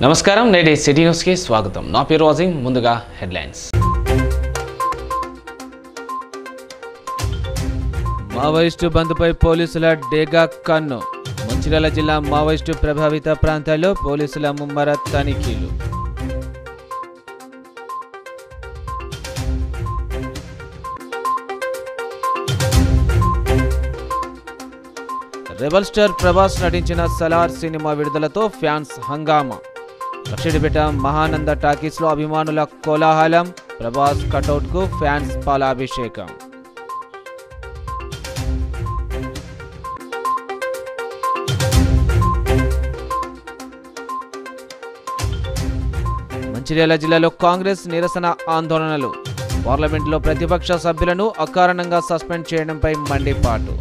నమస్కారం, నేటి సిటీ న్యూస్కి స్వాగతం. నా పేరు అజీం. ముందుగా హెడ్లైన్స్. మావోయిస్టు బంద్పై పోలీసుల డేగా కన్ను. మంచిర్యాల జిల్లా మావోయిస్టు ప్రభావిత ప్రాంతాల్లో పోలీసుల ముమ్మర తనిఖీలు. రెబల్ స్టార్ ప్రభాస్ నటించిన సలార్ సినిమా విడుదలతో ఫ్యాన్స్ హంగామా. లక్షడిపేట మహానంద టాకీస్లో అభిమానుల కోలాహలం. ప్రభాస్ కటౌట్కు ఫ్యాన్స్ పాలాభిషేకం. మంచిర్యాల జిల్లాలో కాంగ్రెస్ నిరసన ఆందోళనలు. పార్లమెంట్లో ప్రతిపక్ష సభ్యులను అకారణంగా సస్పెండ్ చేయడంపై మండిపాటు.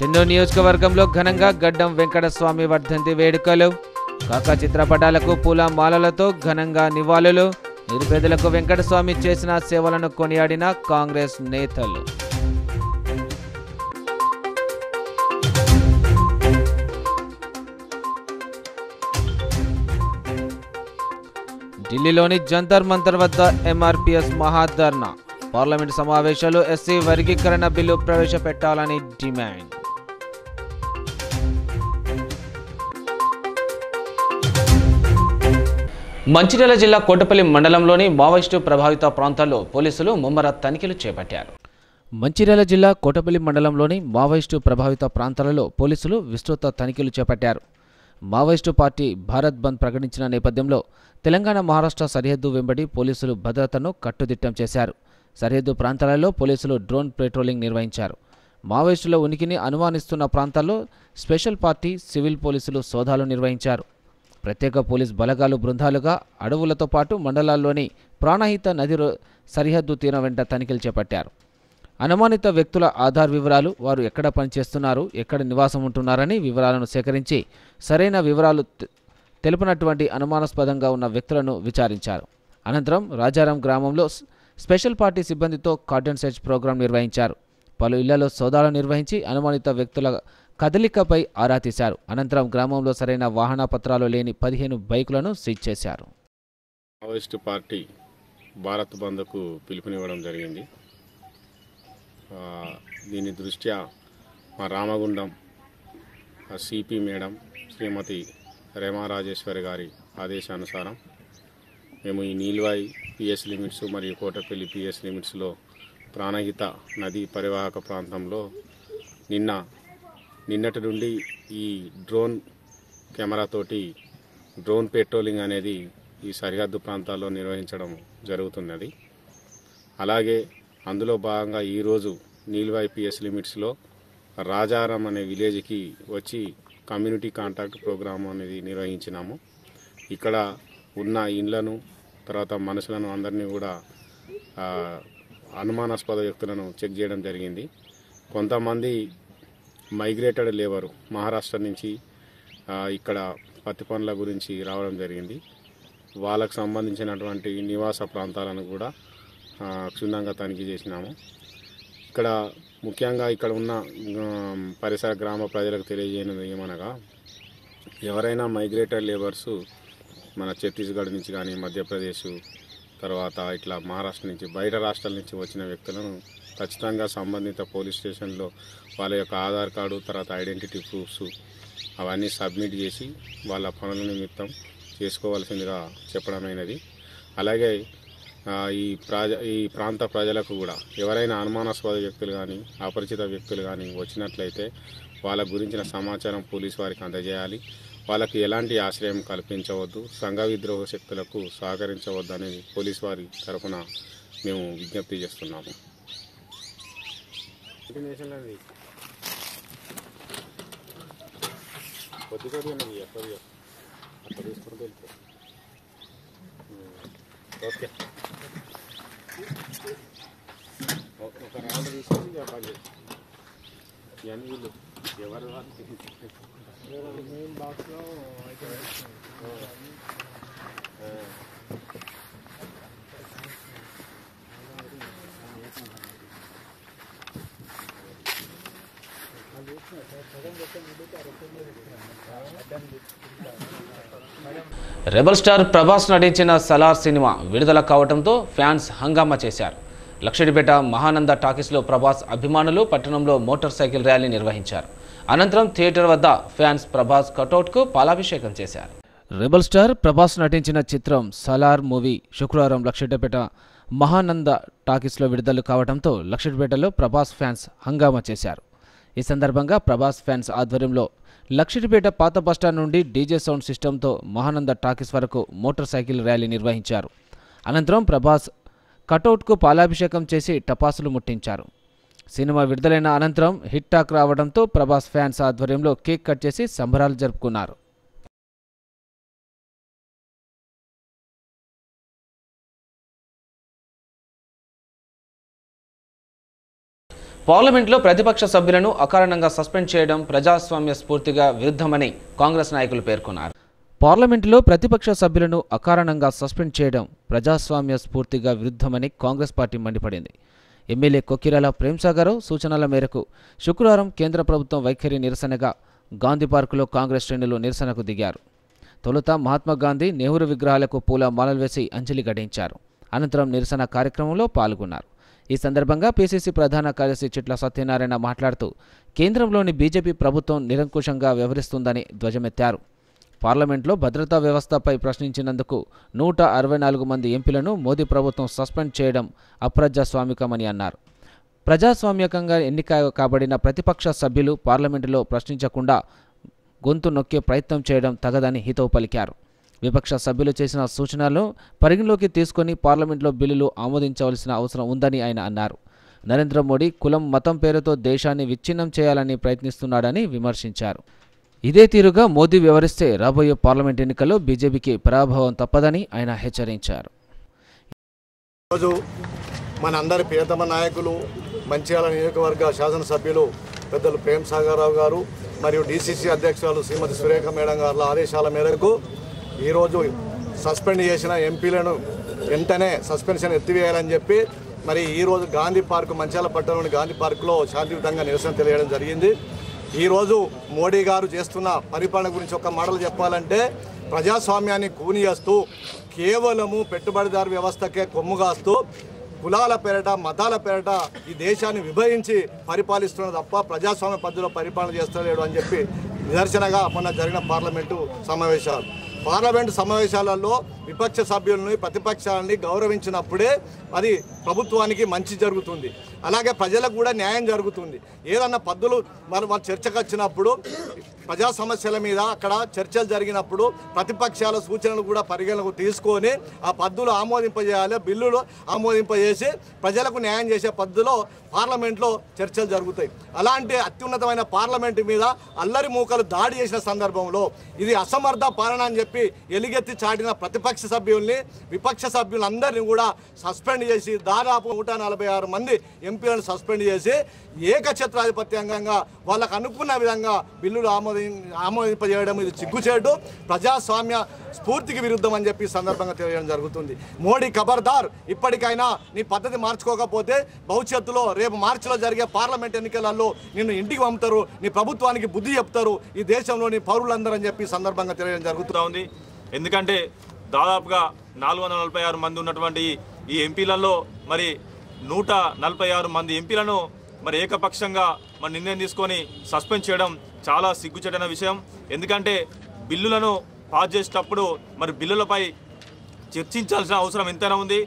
చెన్నూరు నియోజకవర్గంలో ఘనంగా గడ్డం వెంకటస్వామి వర్ధంతి వేడుకలు. కాకా చిత్రపటాలకు పూల మాలలతో ఘనంగా నివాళులు. నిరుపేదలకు వెంకటస్వామి చేసిన సేవలను కొనియాడిన కాంగ్రెస్ నేతలు. ఢిల్లీలోని జంతర్ మంతర్ వద్ద ఎంఆర్పీఎస్ మహాధర్నా. పార్లమెంటు సమావేశాలు ఎస్సీ వర్గీకరణ బిల్లు ప్రవేశపెట్టాలని డిమాండ్. మంచిర్యాల జిల్లా కోటపల్లి మండలంలోని మావోయిస్టు ప్రభావిత ప్రాంతాల్లో పోలీసులు ముమ్మర తనిఖీలు చేపట్టారు. మంచిర్యాల జిల్లా కోటపల్లి మండలంలోని మావోయిస్టు ప్రభావిత ప్రాంతాలలో పోలీసులు విస్తృత తనిఖీలు చేపట్టారు. మావోయిస్టు పార్టీ భారత్ బంద్ ప్రకటించిన నేపథ్యంలో తెలంగాణ మహారాష్ట్ర సరిహద్దు వెంబడి పోలీసులు భద్రతను కట్టుదిట్టం చేశారు. సరిహద్దు ప్రాంతాలలో పోలీసులు డ్రోన్ పెట్రోలింగ్ నిర్వహించారు. మావోయిస్టుల ఉనికిని అనుమానిస్తున్న ప్రాంతాల్లో స్పెషల్ పార్టీ, సివిల్ పోలీసులు సోదాలు నిర్వహించారు. ప్రత్యేక పోలీస్ బలగాలు బృందాలుగా అడవులతో పాటు మండలాల్లోని ప్రాణహిత నది సరిహద్దు తీరం వెంట తనిఖీలు చేపట్టారు. అనుమానిత వ్యక్తుల ఆధార్ వివరాలు, వారు ఎక్కడ పనిచేస్తున్నారు, ఎక్కడ నివాసం ఉంటున్నారని వివరాలను సేకరించి సరైన వివరాలు తెలుపునటువంటి అనుమానాస్పదంగా ఉన్న వ్యక్తులను విచారించారు. అనంతరం రాజారాం గ్రామంలో స్పెషల్ పార్టీ సిబ్బందితో కార్డన్ సెర్చ్ ప్రోగ్రాం నిర్వహించారు. పలు ఇళ్లలో సోదాలు నిర్వహించి అనుమానిత వ్యక్తుల కదలికపై ఆరా తీశారు. అనంతరం గ్రామంలో సరైన వాహన పత్రాలు లేని 15 బైకులను సీజ్ చేశారు. మావోయిస్టు పార్టీ భారత్ బంద్కు పిలుపునివ్వడం జరిగింది. దీని దృష్ట్యా మా రామగుండం సిపి మేడం శ్రీమతి రేమా రాజేశ్వరి గారి ఆదేశానుసారం మేము ఈ నీల్వాయి పిఎస్ లిమిట్స్ మరియు కోటపల్లి పిఎస్ లిమిట్స్లో ప్రాణహిత నదీ పరివాహక ప్రాంతంలో నిన్నటి నుండి ఈ డ్రోన్ కెమెరాతోటి డ్రోన్ పెట్రోలింగ్ అనేది ఈ సరిహద్దు ప్రాంతాల్లో నిర్వహించడం జరుగుతున్నది. అలాగే అందులో భాగంగా ఈరోజు నీల్వాయి పిఎస్ లిమిట్స్లో రాజారాం అనే విలేజ్కి వచ్చి కమ్యూనిటీ కాంటాక్ట్ ప్రోగ్రామ్ అనేది నిర్వహించినాము. ఇక్కడ ఉన్న ఇండ్లను, తర్వాత మనుషులను అందరినీ కూడా అనుమానాస్పద వ్యక్తులను చెక్ చేయడం జరిగింది. కొంతమంది మైగ్రేటెడ్ లేబరు మహారాష్ట్ర నుంచి ఇక్కడ పత్తి పనుల గురించి రావడం జరిగింది. వాళ్ళకు సంబంధించినటువంటి నివాస ప్రాంతాలను కూడా క్షుణ్ణంగా తనిఖీ చేసినాము. ఇక్కడ ముఖ్యంగా ఇక్కడ ఉన్న పరిసర గ్రామ ప్రజలకు తెలియజేయనిది ఏమనగా, ఎవరైనా మైగ్రేటెడ్ లేబర్సు మన ఛత్తీస్గఢ్ నుంచి కానీ, మధ్యప్రదేశ్, తర్వాత ఇట్లా మహారాష్ట్ర నుంచి, బయట రాష్ట్రాల నుంచి వచ్చిన వ్యక్తులను ఖచ్చితంగా సంబంధిత పోలీస్ స్టేషన్లో వాళ్ళ యొక్క ఆధార్ కార్డు, తర్వాత ఐడెంటిటీ ప్రూఫ్స్ అవన్నీ సబ్మిట్ చేసి వాళ్ళ పనుల నిమిత్తం చేసుకోవాల్సిందిగా చెప్పడమైనది. అలాగే ఈ ప్రాంత ప్రజలకు కూడా ఎవరైనా అనుమానాస్పద వ్యక్తులు కానీ, అపరిచిత వ్యక్తులు కానీ వచ్చినట్లయితే వాళ్ళ గురించిన సమాచారం పోలీసు వారికి అందజేయాలి. వాళ్ళకి ఎలాంటి ఆశ్రయం కల్పించవద్దు, సంఘ విద్రోహ శక్తులకు సహకరించవద్దు అనేది పోలీసు వారి తరఫున మేము విజ్ఞప్తి చేస్తున్నాము. ఓకే, ఒక రౌండ్ తీసేసి చెప్పండి. ఇవన్నీ వీళ్ళు ఎవరు మెయిన్ బాక్స్లో అయితే రెబల్ స్టార్ ప్రభాస్ నటించిన సలార్ సినిమా విడుదల కావడంతో ఫ్యాన్స్ హంగామా చేశారు. లక్షడిపేట మహానంద టాకీస్లో ప్రభాస్ అభిమానులు పట్టణంలో మోటార్ సైకిల్ ర్యాలీ నిర్వహించారు. అనంతరం థియేటర్ వద్ద ఫ్యాన్స్ ప్రభాస్ కటౌట్కు పాలాభిషేకం చేశారు. రెబల్ స్టార్ ప్రభాస్ నటించిన చిత్రం సలార్ మూవీ శుక్రవారం లక్షడిపేట మహానంద టాకీస్లో విడుదల కావడంతో లక్షడిపేటలో ప్రభాస్ ఫ్యాన్స్ హంగామా చేశారు. ఈ సందర్భంగా ప్రభాస్ ఫ్యాన్స్ ఆధ్వర్యంలో లక్షడిపేట పాత బస్టాండ్ నుండి డీజే సౌండ్ సిస్టంతో మహానంద టాకీస్ వరకు మోటార్ సైకిల్ ర్యాలీ నిర్వహించారు. అనంతరం ప్రభాస్ కటౌట్కు పాలాభిషేకం చేసి టపాసులు ముట్టించారు. సినిమా విడుదలైన అనంతరం హిట్ టాక్ రావడంతో ప్రభాస్ ఫ్యాన్స్ ఆధ్వర్యంలో కేక్ కట్ చేసి సంబరాలు జరుపుకున్నారు. పార్లమెంట్లో ప్రతిపక్ష సభ్యులను అకారణంగా సస్పెండ్ చేయడం ప్రజాస్వామ్య స్ఫూర్తిగా విరుద్ధమని కాంగ్రెస్ నాయకులు పేర్కొన్నారు. పార్లమెంటులో ప్రతిపక్ష సభ్యులను అకారణంగా సస్పెండ్ చేయడం ప్రజాస్వామ్య స్ఫూర్తిగా విరుద్ధమని కాంగ్రెస్ పార్టీ మండిపడింది. ఎమ్మెల్యే కొక్కిరాల ప్రేమ్సాగర్ సూచనల మేరకు శుక్రవారం కేంద్ర ప్రభుత్వం వైఖరి నిరసనగా గాంధీ పార్కులో కాంగ్రెస్ శ్రేణులు నిరసనకు దిగారు. తొలుత మహాత్మాగాంధీ, నెహ్రూ విగ్రహాలకు పూల మాలలు వేసి అంజలి ఘటించారు. అనంతరం నిరసన కార్యక్రమంలో పాల్గొన్నారు. ఈ సందర్భంగా పీసీసీ ప్రధాన కార్యదర్శి చిట్ల సత్యనారాయణ మాట్లాడుతూ కేంద్రంలోని బీజేపీ ప్రభుత్వం నిరంకుశంగా వ్యవహరిస్తుందని ధ్వజమెత్తారు. పార్లమెంట్లో భద్రతా వ్యవస్థపై ప్రశ్నించినందుకు 164 మంది ఎంపీలను మోదీ ప్రభుత్వం సస్పెండ్ చేయడం అప్రజాస్వామికమని అన్నారు. ప్రజాస్వామ్యకంగా ఎన్నిక కాబడిన ప్రతిపక్ష సభ్యులు పార్లమెంటులో ప్రశ్నించకుండా గొంతు నొక్కే ప్రయత్నం చేయడం తగదని హితవు పలికారు. విపక్ష సభ్యులు చేసిన సూచనలను పరిగణలోకి తీసుకుని పార్లమెంట్లో బిల్లులు ఆమోదించవలసిన అవసరం ఉందని ఆయన అన్నారు. నరేంద్ర మోడీ కులం, మతం పేరుతో దేశాన్ని విచ్ఛిన్నం చేయాలని ప్రయత్నిస్తున్నాడని విమర్శించారు. ఇదే తీరుగా మోదీ వ్యవహరిస్తే రాబోయే పార్లమెంట్ ఎన్నికల్లో బీజేపీకి పరాభవం తప్పదని ఆయన హెచ్చరించారు. ఈరోజు మన అందరి ప్రియతమ నాయకులు మంచిర్యాల నియోజకవర్గ శాసనసభ్యులు పెద్దలు ప్రేమ్సాగర్ గారు మరియు డీసీసీ అధ్యక్షురాలు శ్రీమతి సురేఖ మేడం గారి ఆదేశాల మేరకు ఈరోజు సస్పెండ్ చేసిన ఎంపీలను వెంటనే సస్పెన్షన్ ఎత్తివేయాలని చెప్పి మరి ఈరోజు గాంధీ పార్క్ మంచిర్యాల పట్టణంలోని గాంధీ పార్కులో శాంతియుతంగా నిరసన తెలియడం జరిగింది. ఈరోజు మోడీ గారు చేస్తున్న పరిపాలన గురించి ఒక మాటలు చెప్పాలంటే ప్రజాస్వామ్యాన్ని కూనియేస్తూ కేవలము పెట్టుబడిదారు వ్యవస్థకే కొమ్ముగాస్తూ కులాల పేరట, మతాల పేరట ఈ దేశాన్ని విభజించి పరిపాలిస్తున్న తప్ప ప్రజాస్వామ్య పద్ధతిలో పరిపాలన చేస్తలేడు అని చెప్పి నిదర్శనగా మొన్న జరిగిన పార్లమెంటు సమావేశాలలో విపక్ష సభ్యులని, ప్రతిపక్షాలని గౌరవించినప్పుడే అది ప్రభుత్వానికి మంచి జరుగుతుంది. అలాగే ప్రజలకు కూడా న్యాయం జరుగుతుంది. ఏదన్నా పద్ధతులు మన చర్చకు వచ్చినప్పుడు ప్రజా సమస్యల మీద అక్కడ చర్చలు జరిగినప్పుడు ప్రతిపక్షాల సూచనలు కూడా పరిగణనకు తీసుకొని ఆ పద్ధతులు ఆమోదింపజేయాలి, బిల్లులు ఆమోదింపజేసి ప్రజలకు న్యాయం చేసే పద్ధతిలో పార్లమెంట్లో చర్చలు జరుగుతాయి. అలాంటి అత్యున్నతమైన పార్లమెంటు మీద అల్లరి మూకలు దాడి చేసిన సందర్భంలో ఇది అసమర్థ పాలన అని చెప్పి ఎలుగెత్తి చాటిన ప్రతిపక్ష సభ్యుల్ని, విపక్ష సభ్యులందరినీ కూడా సస్పెండ్ చేసి దాదాపు 146 మంది ఎంపీలను సస్పెండ్ చేసి ఏకఛత్రాధిపత్యంగా వాళ్ళకు అనుకున్న విధంగా బిల్లులు ఆమోదింపజేయడం ఇది సిగ్గుచేటు, ప్రజాస్వామ్య స్ఫూర్తికి విరుద్ధం అని చెప్పి సందర్భంగా తెలియడం జరుగుతుంది. మోడీ ఖబర్దార్, ఇప్పటికైనా నీ పద్ధతి మార్చుకోకపోతే భవిష్యత్తులో రేపు మార్చిలో జరిగే పార్లమెంట్ ఎన్నికలలో నిన్ను ఇంటికి పంపుతారు, నీ ప్రభుత్వానికి బుద్ధి చెప్తారు ఈ దేశంలోని పౌరులందరూ అని చెప్పి సందర్భంగా తెలియడం జరుగుతూ ఉంది. ఎందుకంటే దాదాపుగా 446 మంది ఉన్నటువంటి ఈ ఎంపీలలో మరి 146 మంది ఎంపీలను మరి ఏకపక్షంగా మరి నిర్ణయం తీసుకొని సస్పెండ్ చేయడం చాలా సిగ్గుచేటైన విషయం. ఎందుకంటే బిల్లులను పాస్ చేసేటప్పుడు మరి బిల్లులపై చర్చించాల్సిన అవసరం ఎంతైనా ఉంది.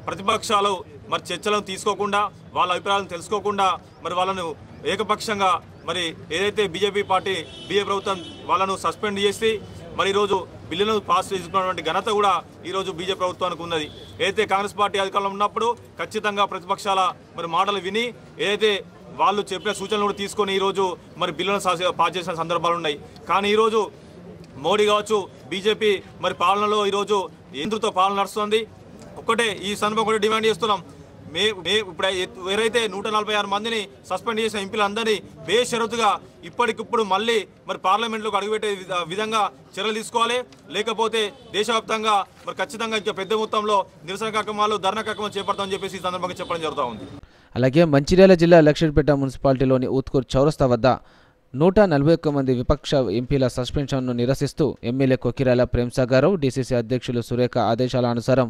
ప్రతిపక్షాలు మరి చర్చలను తీసుకోకుండా, వాళ్ళ అభిప్రాయాలను తెలుసుకోకుండా మరి వాళ్ళను ఏకపక్షంగా మరి ఏదైతే బీజేపీ ప్రభుత్వం వాళ్ళను సస్పెండ్ చేసి మరి ఈరోజు బిల్లును పాస్ చేసుకున్నటువంటి ఘనత కూడా ఈరోజు బీజేపీ ప్రభుత్వానికి ఉన్నది. ఏదైతే కాంగ్రెస్ పార్టీ అధికారంలో ఉన్నప్పుడు ఖచ్చితంగా ప్రతిపక్షాల మరి మాటలు విని ఏదైతే వాళ్ళు చెప్పిన సూచనలు కూడా తీసుకొని ఈరోజు మరి బిల్లును పాస్ చేసిన సందర్భాలు ఉన్నాయి. కానీ ఈరోజు మోడీ కావచ్చు, బీజేపీ మరి పాలనలో ఈరోజు ఎందుతో పాలన నడుస్తుంది. ఒక్కటే ఈ సందర్భం కూడా డిమాండ్ చేస్తున్నాం. ఇప్పుడు ఎవరైతే 146 మందిని సస్పెండ్ చేసిన ఎంపీలందరినీ బేషరతుగా ఇప్పటికిప్పుడు మళ్ళీ మరి పార్లమెంట్లోకి అడుగుపెట్టే విధంగా చర్యలు తీసుకోవాలి. లేకపోతే దేశవ్యాప్తంగా మరి ఖచ్చితంగా ఇంకా పెద్ద మొత్తంలో నిరసన కార్యక్రమాలు, ధర్నా కార్యక్రమాలు చేపడతామని చెప్పేసి ఈ సందర్భంగా చెప్పడం జరుగుతూ ఉంది. అలాగే మంచిర్యాల జిల్లా లక్షడిపేట మున్సిపాలిటీలోని ఊత్కూర్ చౌరస్తా వద్ద 141 మంది విపక్ష ఎంపీల సస్పెన్షన్ను నిరసిస్తూ ఎమ్మెల్యే కొకిరాల ప్రేమ్సాగరావు, డీసీసీ అధ్యక్షులు సురేఖ ఆదేశాల అనుసారం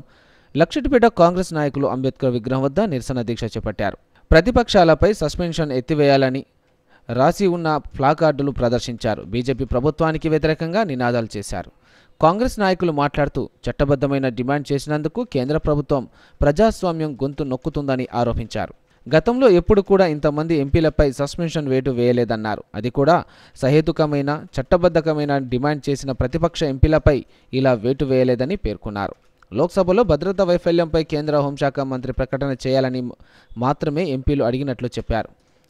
లక్షటిపేట కాంగ్రెస్ నాయకులు అంబేద్కర్ విగ్రహం వద్ద నిరసన దీక్ష చేపట్టారు. ప్రతిపక్షాలపై సస్పెన్షన్ ఎత్తివేయాలని రాసి ఉన్న ప్లాకార్డులు ప్రదర్శించారు. బీజేపీ ప్రభుత్వానికి వ్యతిరేకంగా నినాదాలు చేశారు. కాంగ్రెస్ నాయకులు మాట్లాడుతూ చట్టబద్ధమైన డిమాండ్ చేసినందుకు కేంద్ర ప్రభుత్వం ప్రజాస్వామ్యం గొంతు నొక్కుతుందని ఆరోపించారు. గతంలో ఎప్పుడు కూడా ఇంతమంది ఎంపీలపై సస్పెన్షన్ వేటు వేయలేదన్నారు. అది కూడా సహేతుకమైన చట్టబద్ధమైన డిమాండ్ చేసిన ప్రతిపక్ష ఎంపీలపై ఇలా వేటు వేయలేదని పేర్కొన్నారు. లోక్సభలో భద్రతా వైఫల్యంపై కేంద్ర హోంశాఖ మంత్రి ప్రకటన చేయాలని మాత్రమే ఎంపీలు అడిగినట్లు చెప్పారు.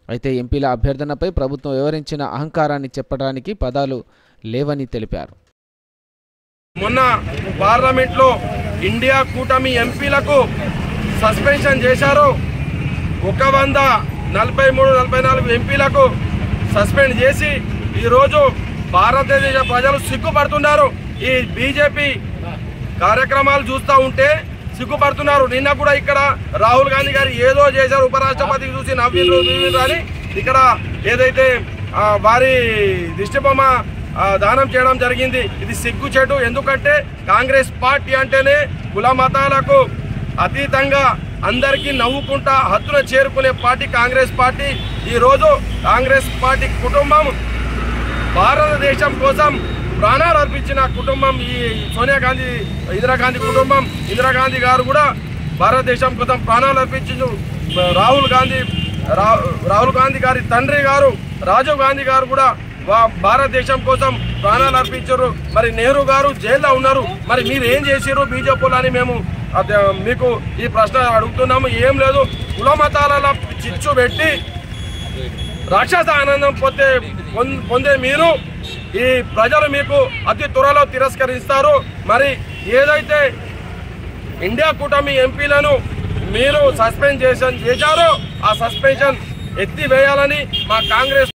అయితే ఎంపీల అభ్యర్థనపై ప్రభుత్వం వివరించిన అహంకారాన్ని చెప్పడానికి పదాలు లేవని తెలిపారు. మొన్న పార్లమెంట్లో ఇండియా కూటమి ఎంపీలకు సస్పెన్షన్ చేశారు. 143-144 ఎంపీలకు సస్పెండ్ చేసి ఈరోజు భారతదేశ ప్రజలు సిగ్గుపడుతున్నారు. ఈ బీజేపీ కార్యక్రమాలు చూస్తూ ఉంటే సిగ్గుపడుతున్నారు. నిన్న కూడా ఇక్కడ రాహుల్ గాంధీ గారు ఏదో చేశారు, ఉపరాష్ట్రపతికి చూసి నవ్విండ్రు అని ఇక్కడ ఏదైతే వారి దిష్టిబొమ్మ దానం చేయడం జరిగింది. ఇది సిగ్గుచేటు. ఎందుకంటే కాంగ్రెస్ పార్టీ అంటేనే కుల మతాలకు అతీతంగా అందరికీ నవ్వుకుంటా హత్తున చేరుకునే పార్టీ కాంగ్రెస్ పార్టీ. ఈరోజు కాంగ్రెస్ పార్టీ కుటుంబం భారతదేశం కోసం ప్రాణాలు అర్పించిన కుటుంబం ఈ సోనియా గాంధీ, ఇందిరాగాంధీ కుటుంబం. ఇందిరాగాంధీ గారు కూడా భారతదేశం కోసం ప్రాణాలు అర్పించారు. రాహుల్ గాంధీ గారి తండ్రి గారు రాజీవ్ గాంధీ గారు కూడా భారతదేశం కోసం ప్రాణాలు అర్పించారు. మరి నెహ్రూ గారు జైల్లో ఉన్నారు. మరి మీరు ఏం చేశారు బీజేపీలో అని మేము మీకు ఈ ప్రశ్న అడుగుతున్నాము. ఏం లేదు, కుల మతాలలో చిచ్చు పెట్టి రాక్షస ఆనందం పొందే మీరు ఈ ప్రజలు మీకు అతి త్వరలో తిరస్కరిస్తారు. మరి ఏదైతే ఇండియా కూటమి ఎంపీలను మీరు సస్పెండ్ చేశారో ఆ సస్పెన్షన్ ఎత్తివేయాలని మా కాంగ్రెస్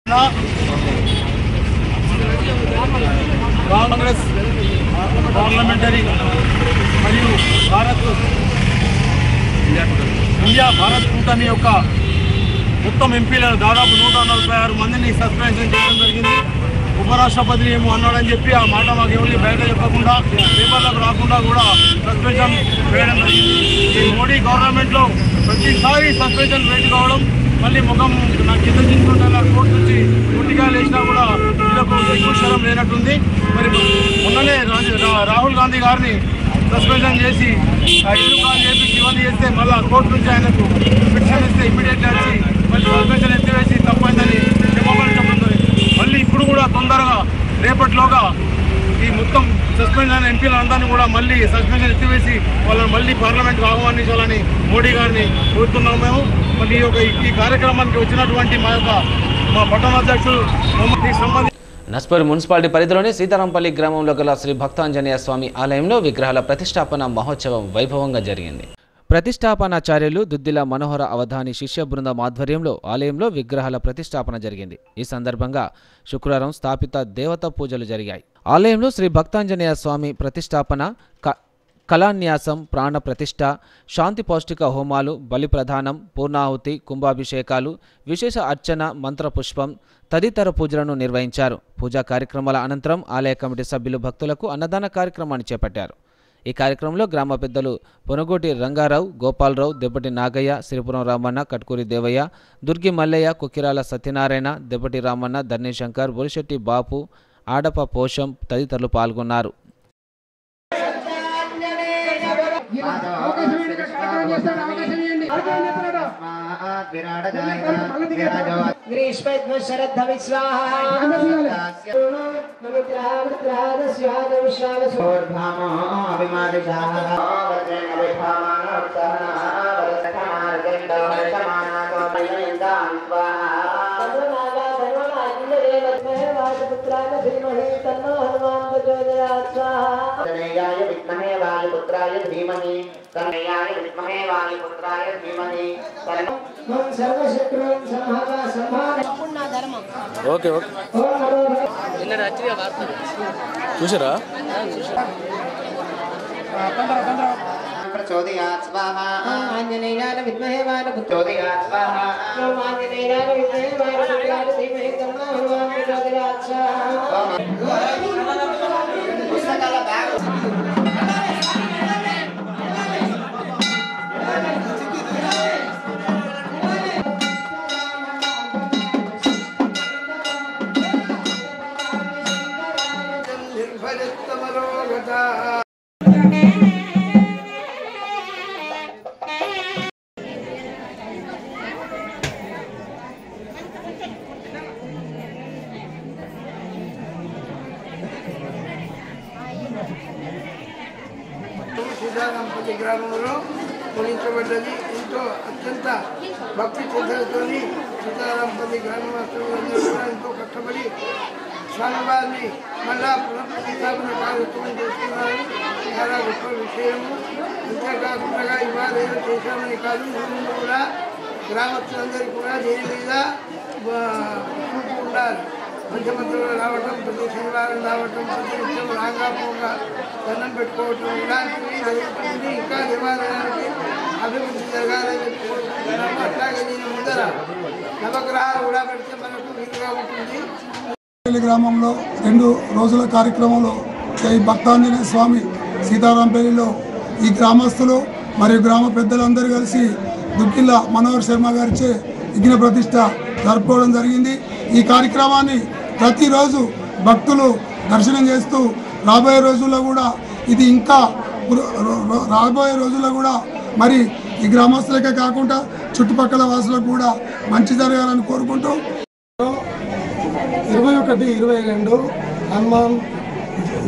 పార్లమెంటరీ మరియు భారత్ కూటమి యొక్క మొత్తం ఎంపీలను దాదాపు 146 మందిని సస్పెన్షన్ చేయడం జరిగింది. ఉపరాష్ట్రపతి ఏమో అన్నాడని చెప్పి ఆ మాట మాకు ఎవరికి బయట చెప్పకుండా పేపర్లకు రాకుండా కూడా సస్పెన్షన్ వేయడం జరిగింది. ఈ మోడీ గవర్నమెంట్లో ప్రతిసారి సస్పెన్షన్ వేటు కావడం, మళ్ళీ ముఖం నా కింద తీసుకుంటా కోర్టు నుంచి గుట్టికాయలు వేసినా కూడా వీళ్ళకు ఎక్కువ లేనట్టుంది. మరి మొన్ననే రాహుల్ గాంధీ గారిని సస్పెన్షన్ చేసి ఇల్లు కాల్ చేసి ఇవన్నీ చేస్తే మళ్ళీ కోర్టు నుంచి ఆయనకు పిటిషన్ ఇస్తే ఇమీడియట్గా వచ్చి మళ్ళీ సస్పెన్షన్ ఎత్తివేసి తప్పైందని చెప్పమని చెప్పడం. మళ్ళీ ఇప్పుడు కూడా తొందరగా రేపటిలోగా ఈ మొత్తం సస్పెండ్ అయిన ఎంపీలందరినీ కూడా మళ్ళీ సస్పెన్షన్ ఎత్తివేసి వాళ్ళని మళ్ళీ పార్లమెంట్కి ఆహ్వానించాలని మోడీ గారిని కోరుతున్నాము మేము. మళ్ళీ ఈ కార్యక్రమానికి వచ్చినటువంటి మా పట్టణాధ్యక్షులు సంబంధించి నస్పూర్ మున్సిపాలిటీ పరిధిలోని సీతారాంపల్లి గ్రామంలో గల శ్రీ భక్తాంజనేయ స్వామి ఆలయంలో విగ్రహాల ప్రతిష్టాపన మహోత్సవం వైభవంగా జరిగింది. ప్రతిష్టాపనాచార్యులు దుద్దిల మనోహర అవధాని శిష్య బృందం ఆధ్వర్యంలో ఆలయంలో విగ్రహాల ప్రతిష్టాపన జరిగింది. ఈ సందర్భంగా శుక్రవారం స్థాపిత దేవత పూజలు జరిగాయి. ఆలయంలో శ్రీ భక్తాంజనేయ స్వామి ప్రతిష్టాపన, కళాన్యాసం, ప్రాణ ప్రతిష్ఠ, శాంతి పౌష్టిక హోమాలు, బలి ప్రధానం, పూర్ణాహుతి, కుంభాభిషేకాలు, విశేష అర్చన, మంత్రపుష్పం తదితర పూజలను నిర్వహించారు. పూజా కార్యక్రమాల అనంతరం ఆలయ కమిటీ సభ్యులు భక్తులకు అన్నదాన కార్యక్రమాన్ని చేపట్టారు. ఈ కార్యక్రమంలో గ్రామ పెద్దలు పొనగోటి రంగారావు, గోపాలరావు, దెబ్బటి నాగయ్య, సిరిపురం రామన్న, కట్కూరి దేవయ్య, దుర్గి మల్లయ్య, కుక్కిరాల సత్యనారాయణ, దెబ్బటి రామన్న, ధర్నేశంకర్, బొలిశెట్టి బాపు, ఆడప పోషం తదితరులు పాల్గొన్నారు. ఓకే చూసారా प्रचोदयात् स्वाहा आञ्जनेयाय विद्महे वायुपुत्रोदयात् स्वाहा आञ्जनेयाय विद्महे वायुपुत्राय धीमहि तन्नो हनुमान् प्रचोदयात् स्वाहा సీతారాంపల్లి గ్రామంలో కొలించబడ్డది. ఎంతో అత్యంత భక్తి శ్రద్ధలతో సీతారాంపల్లి గ్రామవాసులందరూ కూడా ఎంతో కష్టపడి స్వామివారిని మళ్ళా పునఃప్రతిష్టాపన కార్యక్రమం చేస్తున్నారు. చాలా గొప్ప విషయము. అంతేకాకుండా ఇవాళ ఏదో చేశామని కాదు, ముందు కూడా గ్రామస్తులందరికీ కూడా దీని మీద చూపు ఉండాలి. పంచమంతులు రావటం, ప్రతి శనివారం రావటం, ప్రతి నిత్యం రాగాపోగా దండం పెట్టుకోవటం ఇలాంటివి జరుగుతుంది. ఇంకా దేవాలయానికి అభివృద్ధి జరగాలని చెప్పుకుంటున్నాము. అట్లాగే దీని ముందర నవగ్రహాలు కూడా పెడితే మనకు వీలుగా ఉంటుంది. గ్రామంలో 2 రోజుల కార్యక్రమంలో శ్రీ భక్తాంజనేయ స్వామి సీతారాంపల్లిలో ఈ గ్రామస్తులు మరియు గ్రామ పెద్దలందరూ కలిసి దుక్కిల్ల మనోహర్ శర్మ గారిచే విఘ్న ప్రతిష్ట జరుపుకోవడం జరిగింది. ఈ కార్యక్రమాన్ని ప్రతిరోజు భక్తులు దర్శనం చేస్తూ రాబోయే రోజుల్లో కూడా ఇది ఇంకా రాబోయే రోజుల్లో కూడా మరి ఈ గ్రామస్తులకే కాకుండా చుట్టుపక్కల వాసులకు కూడా మంచి జరగాలని కోరుకుంటూ 21, 22 హనుమాన్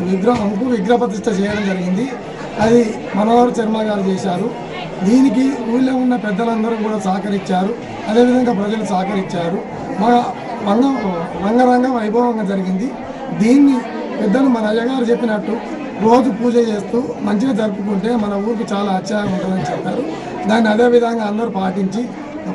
విగ్రహంకు విగ్రహ ప్రతిష్ట చేయడం జరిగింది. అది మనోహర్ శర్మ గారు చేశారు. దీనికి ఊళ్ళో ఉన్న పెద్దలందరూ కూడా సహకరించారు. అదేవిధంగా ప్రజలు సహకరించారు. మా రంగరంగ వైభవంగా జరిగింది. దీన్ని పెద్దలు మన అయ్యగారు చెప్పినట్టు రోజు పూజ చేస్తూ మంచిగా జరుపుకుంటే మన ఊరికి చాలా ఉత్సాహం ఉంటుందని చెప్పారు. దాన్ని అదేవిధంగా అందరూ పాటించి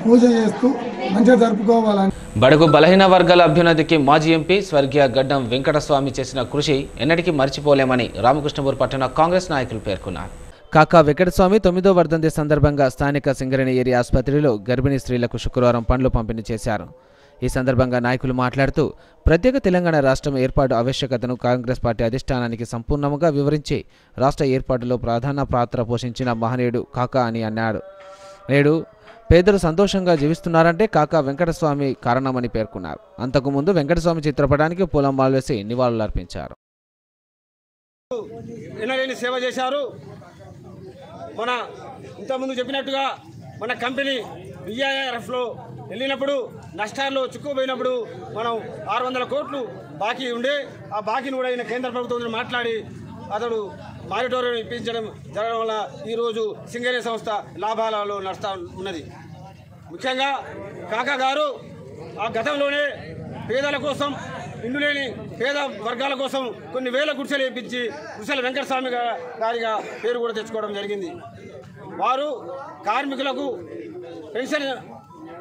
పూజ చేస్తూ మంచిగా జరుపుకోవాలని. బడుగు బలహీన వర్గాల అభ్యున్నతికి మాజీ ఎంపీ స్వర్గీయ గడ్డం వెంకటస్వామి చేసిన కృషి ఎన్నటికీ మర్చిపోలేమని రామకృష్ణపూర్ పట్టణ కాంగ్రెస్ నాయకులు పేర్కొన్నారు. కాకా వెంకటస్వామి 9వ వర్ధంతి సందర్భంగా స్థానిక సింగరేణి ఏరియా ఆసుపత్రిలో గర్భిణీ స్త్రీలకు శుక్రవారం పండ్లు పంపిణీ చేశారు. ఈ సందర్భంగా నాయకులు మాట్లాడుతూ ప్రత్యేక తెలంగాణ రాష్ట్రం ఏర్పాటు ఆవశ్యకతను కాంగ్రెస్ పార్టీ అధిష్టానానికి సంపూర్ణంగా వివరించి రాష్ట్ర ఏర్పాటులో ప్రధాన పాత్ర పోషించిన మహనీయుడు కాకా అని అన్నాడు. నేడు పేదలు సంతోషంగా జీవిస్తున్నారంటే కాకా వెంకటస్వామి కారణమని పేర్కొన్నారు. అంతకుముందు వెంకటస్వామి చిత్రపటానికి పూలమాలలు వేసి నివాళులర్పించారు. సేవ చేశారు. మన ఇంతకుముందు చెప్పినట్టుగా మన కంపెనీ BIRFలో వెళ్ళినప్పుడు నష్టాల్లో చిక్కుపోయినప్పుడు మనం 600 కోట్లు బాకీ ఉండే ఆ బాకీని కూడా కేంద్ర ప్రభుత్వంతో మాట్లాడి అతడు మానిటోరియం ఇప్పించడం జరగడం వల్ల ఈరోజు సింగరేణి సంస్థ లాభాలలో నష్టం ఉన్నది. ముఖ్యంగా కాకా గారు ఆ గతంలోనే పేదల కోసం, ఇల్లు లేని పేద వర్గాల కోసం కొన్ని వేల గుడిసెలు వేయించి గుడిసెల వెంకటస్వామి గారిగా పేరు కూడా తెచ్చుకోవడం జరిగింది. వారు కార్మికులకు పెన్షన్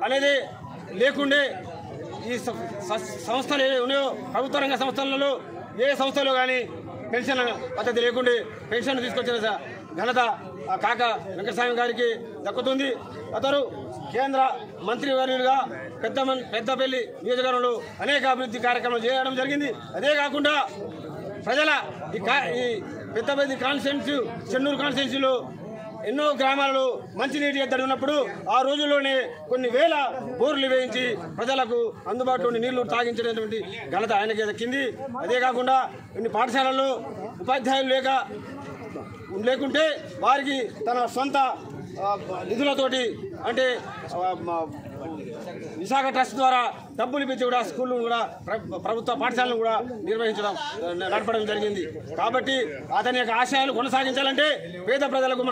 అనేది లేకుండే ఈ సంస్థలు ఏ ఉన్నాయో ప్రభుత్వ రంగ సంస్థలలో ఏ సంస్థలో కానీ పెన్షన్ పద్ధతి లేకుండే పెన్షన్ తీసుకొచ్చిన ఘనత కాకా వెంకటస్వామి గారికి దక్కుతుంది. అతను కేంద్ర మంత్రివర్యులుగా పెద్దపల్లి నియోజకవర్గంలో అనేక అభివృద్ధి కార్యక్రమాలు చేయడం జరిగింది. అదే కాకుండా ప్రజల ఈ పెద్దపల్లి కాన్స్టిట్యున్సీ, చెన్నూరు కాన్స్టిట్యున్సీలో ఎన్నో గ్రామాలలో మంచినీటి ఎద్దడి ఉన్నప్పుడు ఆ రోజుల్లోనే కొన్ని వేల బోర్లు వేయించి ప్రజలకు అందుబాటులోని నీళ్లు తాగించినటువంటి ఘనత ఆయనకి దక్కింది. అదే కాకుండా కొన్ని పాఠశాలల్లో ఉపాధ్యాయులు లేకుంటే వారికి తన సొంత నిధులతోటి అంటే విశాఖ ట్రస్ట్ ద్వారా డబ్బులు ఇప్పించి కూడా స్కూళ్ళు కూడా ప్రభుత్వ పాఠశాలను కూడా నడపడం జరిగింది. కాబట్టి అతని యొక్క ఆశయాలు కొనసాగించాలంటే పేద ప్రజలకు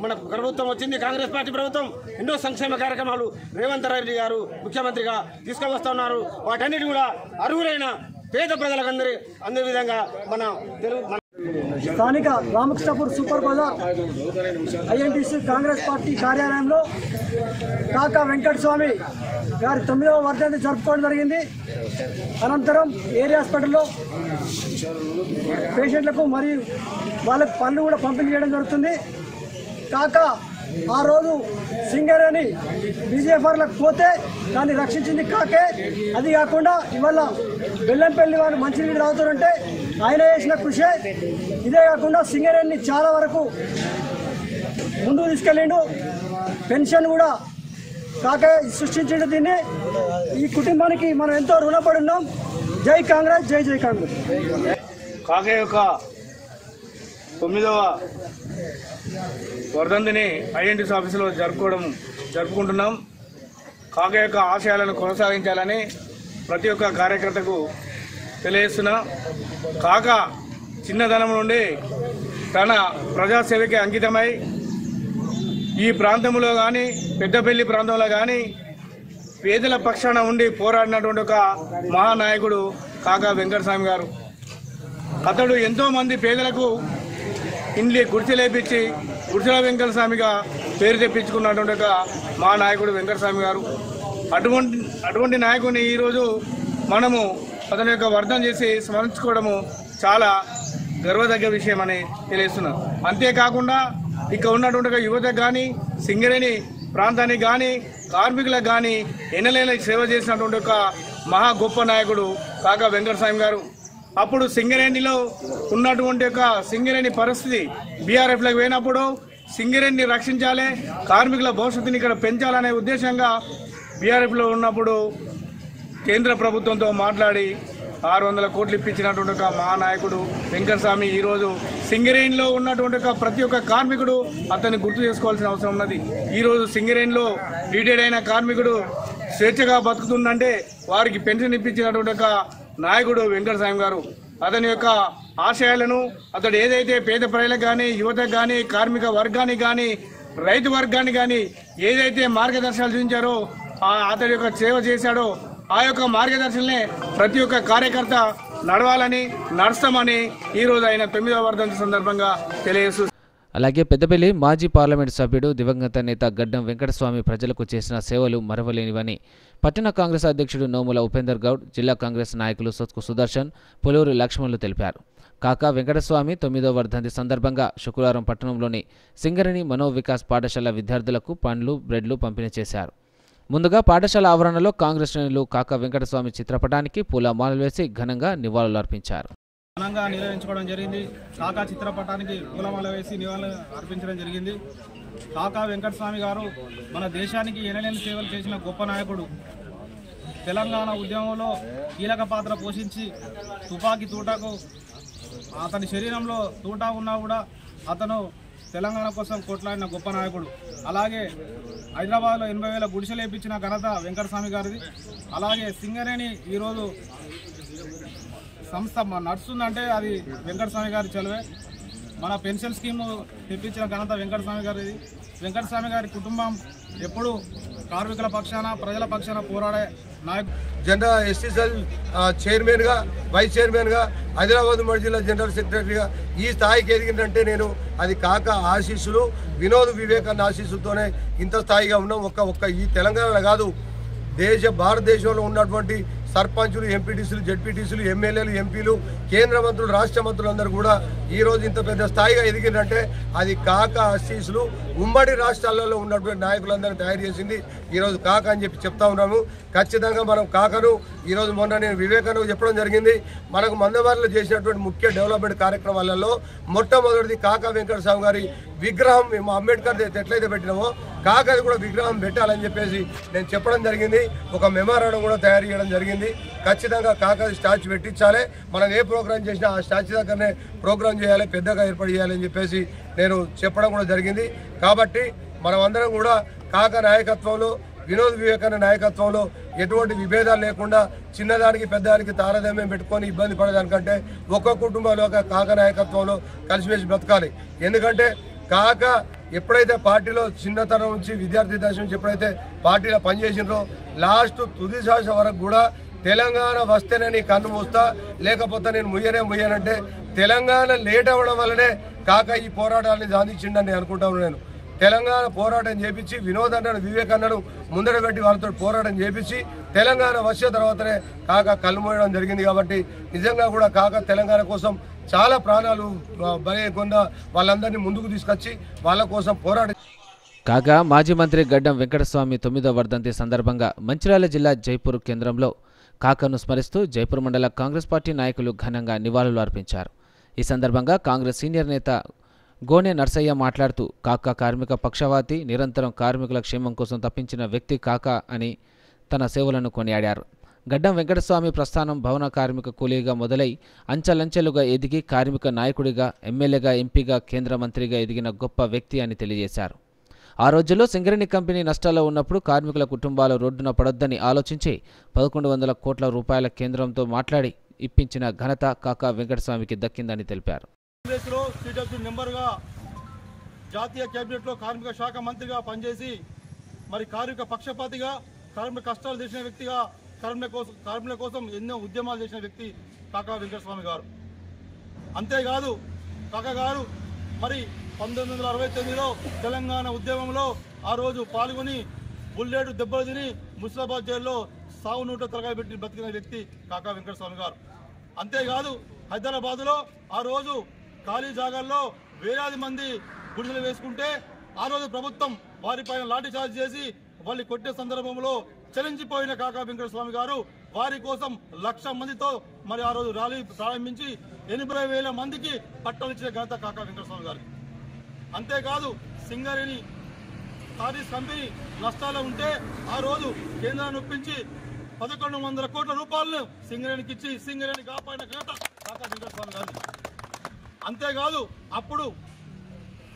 మన ప్రభుత్వం వచ్చింది, కాంగ్రెస్ పార్టీ ప్రభుత్వం ఎన్నో సంక్షేమ కార్యక్రమాలు రేవంత్ రెడ్డి గారు ముఖ్యమంత్రిగా తీసుకువస్తున్నారు. వాటన్నిటి కూడా అర్హులైన పేద ప్రజలకు అందే విధంగా మన స్థానిక Ramakrishnapur super Bazar INTC Congress party కార్యాలయంలో కాకా వెంకటస్వామి గారి 9వ వర్ధంతి జరుపుకోవడం జరిగింది. అనంతరం ఏరియా హాస్పిటల్లో పేషెంట్లకు మరియు వాళ్ళకు పనులు కూడా పంపిణీ చేయడం జరుగుతుంది. కాక ఆ రోజు సింగరేణి బీజేపీలకు పోతే దాన్ని రక్షించింది కాకే. అది కాకుండా ఇవాళ బెల్లంపల్లి వాళ్ళు మంచినీళ్ళు తాగుతారంటే ఆయన చేసిన కృషే. ఇదే కాకుండా సింగరేణిని చాలా వరకు ముందుకు తీసుకెళ్ళిండు. పెన్షన్ కూడా కాకే సృష్టించిండు. దీన్ని ఈ కుటుంబానికి మనం ఎంతో రుణపడి ఉన్నాం. జై కాంగ్రెస్, జై జై కాంగ్రెస్. కాకే యొక్క 9వ వర్ధంతిని ఐఎన్టీసీ ఆఫీసులో జరుపుకుంటున్నాం. కాకే యొక్క ఆశయాలను కొనసాగించాలని ప్రతి ఒక్క కార్యకర్తకు తెలియజేస్తున్నా. కాక చిన్నదనం నుండి తన ప్రజాసేవకి అంకితమై ఈ ప్రాంతంలో కానీ పెద్దపల్లి ప్రాంతంలో కానీ పేదల పక్షాన ఉండి పోరాడినటువంటి ఒక మహానాయకుడు కాకా వెంకటస్వామి గారు. అతడు ఎంతోమంది పేదలకు ఇండ్లి గుడిసెలేపించి గుడిసెల వెంకటస్వామిగా పేరు తెప్పించుకున్నటువంటి ఒక మహానాయకుడు వెంకటస్వామి గారు. అటువంటి నాయకుడిని ఈరోజు మనము అతని యొక్క వర్ధన చేసి స్మరించుకోవడము చాలా గర్వదగ్గ విషయం అని తెలియజేస్తున్నాం. అంతేకాకుండా ఇక్కడ ఉన్నటువంటి యువతకు కానీ సింగరేణి ప్రాంతానికి కానీ కార్మికులకు కానీ ఎన్నలేని సేవ చేసినటువంటి ఒక మహా గొప్ప నాయకుడు కాకా వెంకటస్వామి గారు. అప్పుడు సింగరేణిలో ఉన్నటువంటి ఒక సింగరేణి పరిస్థితి బీఆర్ఎఫ్లకు పోయినప్పుడు సింగరేణిని రక్షించాలి, కార్మికుల భవిష్యత్తుని ఇక్కడ పెంచాలనే ఉద్దేశంగా బీఆర్ఎఫ్లో ఉన్నప్పుడు కేంద్ర ప్రభుత్వంతో మాట్లాడి 600 కోట్లు ఇప్పించినటువంటి ఒక మహానాయకుడు వెంకటస్వామి. ఈరోజు సింగరేణిలో ఉన్నటువంటి ప్రతి ఒక్క కార్మికుడు అతన్ని గుర్తు చేసుకోవాల్సిన అవసరం ఉన్నది. ఈరోజు సింగరేణిలో రిటైర్డ్ అయిన కార్మికుడు స్వేచ్ఛగా బతుకుతుందంటే వారికి పెన్షన్ ఇప్పించినటువంటి ఒక నాయకుడు వెంకటస్వామి గారు. అతని యొక్క ఆశయాలను అతడు ఏదైతే పేద ప్రజలకు కానీ యువతకు కానీ కార్మిక వర్గానికి కానీ రైతు వర్గానికి కానీ ఏదైతే మార్గదర్శకాలు చూపించారో అతడి యొక్క సేవ చేశాడో ఆ యొక్క మార్గదర్శనలే ప్రతి ఒక్క కార్యకర్త నడవాలని నడుస్తామని ఈరోజు ఆయన 9వ వర్ధంతి సందర్భంగా తెలియజేస్తూ. అలాగే పెద్దపల్లి మాజీ పార్లమెంటు సభ్యుడు దివంగత నేత గడ్డం వెంకటస్వామి ప్రజలకు చేసిన సేవలు మరవలేనివని పట్టణ కాంగ్రెస్ అధ్యక్షుడు నోముల ఉపేందర్ గౌడ్, జిల్లా కాంగ్రెస్ నాయకులు సొత్కు సుదర్శన్, పులూరు లక్ష్మణులు తెలిపారు. కాకా వెంకటస్వామి 9వ వర్ధంతి సందర్భంగా శుక్రవారం పట్టణంలోని సింగరేణి మనోవికాస్ పాఠశాల విద్యార్థులకు పండ్లు, బ్రెడ్లు పంపిణీ చేశారు. ముందుగా పాఠశాల ఆవరణలో కాంగ్రెస్ శ్రేణులు కాకా వెంకటస్వామి చిత్రపటానికి పూలమాలలు వేసి ఘనంగా నివాళులర్పించారు. ఘనంగా నిర్వహించుకోవడం జరిగింది. కాకా చిత్రపటానికి పూలమాల వేసి నివాళులు అర్పించడం జరిగింది. కాకా వెంకటస్వామి గారు మన దేశానికి ఎనలేని సేవలు చేసిన గొప్ప నాయకుడు. తెలంగాణ ఉద్యమంలో కీలక పాత్ర పోషించి తుపాకీ తూటాకు అతని శరీరంలో తూటా ఉన్నా కూడా అతను తెలంగాణ కోసం కొట్లాడిన గొప్ప నాయకుడు. అలాగే హైదరాబాద్లో 80,000 గుడిసెలు వేయించిన ఘనత వెంకటస్వామి గారిది. అలాగే సింగరేణి ఈరోజు సంస్థ నడుస్తుందంటే అది వెంకటస్వామి గారి చలువే. మన పెన్షన్ స్కీము తెప్పించిన ఘనత వెంకటస్వామి గారిది. వెంకటస్వామి గారి కుటుంబం ఎప్పుడు కార్మికుల పక్షాన ప్రజల పక్షాన పోరాడే నాయకుడు. జనరల్ ఎస్టీ సెల్ చైర్మన్గా, వైస్ చైర్మన్గా, హైదరాబాద్ ఉమ్మడి జిల్లా జనరల్ సెక్రటరీగా ఈ స్థాయికి ఎదిగిందంటే నేను అది కాక ఆశీస్సులు, వినోద్ వివేకానంద ఆశీస్సులతోనే ఇంత స్థాయిగా ఉన్నాం. ఒక్క ఈ తెలంగాణలో కాదు, భారతదేశంలో ఉన్నటువంటి సర్పంచులు, ఎంపీటీసీలు, జెడ్పీటీసీలు, ఎమ్మెల్యేలు, ఎంపీలు, కేంద్ర మంత్రులు, రాష్ట్ర మంత్రులందరూ కూడా ఈరోజు ఇంత పెద్ద స్థాయిగా ఎదిగిందంటే అది కాక ఆశీస్సులు. ఉమ్మడి రాష్ట్రాలలో ఉన్నటువంటి నాయకులందరూ తయారు చేసింది ఈరోజు కాక అని చెప్తా ఉన్నాము. ఖచ్చితంగా మనం కాకను ఈరోజు మొన్న నేను వివేకానంద చెప్పడం జరిగింది. మనకు మందవారిలో చేసినటువంటి ముఖ్య డెవలప్మెంట్ కార్యక్రమాలలో మొట్టమొదటిది కాకా వెంకటస్వామి గారి విగ్రహం మేము అంబేద్కర్ ఎట్లయితే పెట్టినామో కాకది కూడా విగ్రహం పెట్టాలని చెప్పేసి నేను చెప్పడం జరిగింది. ఒక మెమోరాండం కూడా తయారు చేయడం జరిగింది. ఖచ్చితంగా కాకది స్టాచ్యూ పెట్టించాలి. మనం ఏ ప్రోగ్రాం చేసినా ఆ స్టాచ్యూ దగ్గరనే ప్రోగ్రాం చేయాలి, పెద్దగా ఏర్పాటు చేయాలని చెప్పేసి నేను చెప్పడం కూడా జరిగింది. కాబట్టి మనం అందరం కూడా కాక నాయకత్వంలో, వినోద్ వివేకానంద నాయకత్వంలో ఎటువంటి విభేదాలు లేకుండా చిన్నదానికి పెద్దదానికి తారతమ్యం పెట్టుకొని ఇబ్బంది పడేదానికంటే ఒక్క కుటుంబంలో కాక నాయకత్వంలో కలిసిమెలిసి బ్రతకాలి. ఎందుకంటే కాక ఎప్పుడైతే పార్టీలో చిన్నతనం నుంచి విద్యార్థి దశ నుంచి ఎప్పుడైతే పార్టీలో పనిచేసినారో లాస్ట్ తుది శ్వాస వరకు కూడా తెలంగాణ వస్తేనే నీ కన్ను మూస్తా, లేకపోతే నేను ముయ్యనంటే తెలంగాణ లేట్ అవ్వడం వల్లనే కాక ఈ పోరాటాన్ని సాధించిండని నేను అనుకుంటాను. నేను తెలంగాణ పోరాటం చేపించి వినోద్ అన్నాడు, వివేకానందను ముందర పెట్టి వాళ్ళతో పోరాటం చేపించి తెలంగాణ వచ్చే తర్వాతనే కాక కళ్ళు మోయడం జరిగింది. కాబట్టి నిజంగా కూడా కాక తెలంగాణ కోసం చాలా ప్రాణాలు బలైకుండా వాళ్ళందరినీ ముందుకు తీసుకొచ్చి వాళ్ళ కోసం పోరాడి. కాగా మాజీ మంత్రి గడ్డం వెంకటస్వామి 9వ వర్ధంతి సందర్భంగా మంచిర్యాల జిల్లా జైపూర్ కేంద్రంలో కాకాను స్మరిస్తూ జైపూర్ మండల కాంగ్రెస్ పార్టీ నాయకులు ఘనంగా నివాళులు అర్పించారు. ఈ సందర్భంగా కాంగ్రెస్ సీనియర్ నేత గోనె నర్సయ్య మాట్లాడుతూ కాకా కార్మిక పక్షవాతి, నిరంతరం కార్మికుల క్షేమం కోసం తప్పించిన వ్యక్తి కాకా అని తన సేవలను కొనియాడారు. గడ్డం వెంకటస్వామి ప్రస్థానం భవన కార్మిక కూలీగా మొదలై అంచెలంచెలుగా ఎదిగి కార్మిక నాయకుడిగా, ఎమ్మెల్యేగా, ఎంపీగా, కేంద్ర మంత్రిగా ఎదిగిన గొప్ప వ్యక్తి అని తెలియజేశారు. ఆ రోజుల్లో సింగరేణి కంపెనీ నష్టాల్లో ఉన్నప్పుడు కార్మికుల కుటుంబాలు రోడ్డున పడొద్దని ఆలోచించి 1100 కోట్ల రూపాయల కేంద్రంతో మాట్లాడి ఇప్పించిన ఘనత కాకా వెంకటస్వామికి దక్కిందని తెలిపారు. మెంబర్గా జాతీయ కేబినెట్లో కార్మిక శాఖ మంత్రిగా పనిచేసి మరి కార్మిక పక్షపాతిగా, కార్మిక కష్టాలు చేసిన వ్యక్తిగా, కార్మికుల కోసం ఎన్నో ఉద్యమాలు చేసిన వ్యక్తి కాకా వెంకటస్వామి గారు. అంతేకాదు కాకా గారు మరి 1969లో తెలంగాణ ఉద్యమంలో ఆ రోజు పాల్గొని బుల్లెట్ దెబ్బలు తిని ముస్తాబాద్ జైల్లో సావు నూట తరగబెట్టి బతికిన వ్యక్తి కాకా వెంకటస్వామి గారు. అంతేకాదు హైదరాబాదులో ఆ రోజు ఖాళీ జాగాల్లో వేలాది మంది గుడిసెలు వేసుకుంటే ఆ రోజు ప్రభుత్వం వారిపైన లాఠీ చార్జ్ చేసి వాళ్ళు కొట్టే సందర్భంలో చలించిపోయిన కాకా వెంకటస్వామి గారు వారి కోసం 1,00,000 మందితో మరి ఆ రోజు ర్యాలీ ప్రారంభించి 80,000 మందికి పట్టాలు ఇచ్చిన ఘనత కాకా వెంకటస్వామి గారు. అంతేకాదు సింగరేణి తారీస్ కంపెనీ నష్టాలు ఉంటే ఆ రోజు కేంద్రాన్ని ఒప్పించి 1,100 కోట్ల రూపాయలను సింగరేణికి ఇచ్చి సింగరేణి కాపాడిన ఘనత కాకా వెంకటస్వామి గారు. అంతేకాదు అప్పుడు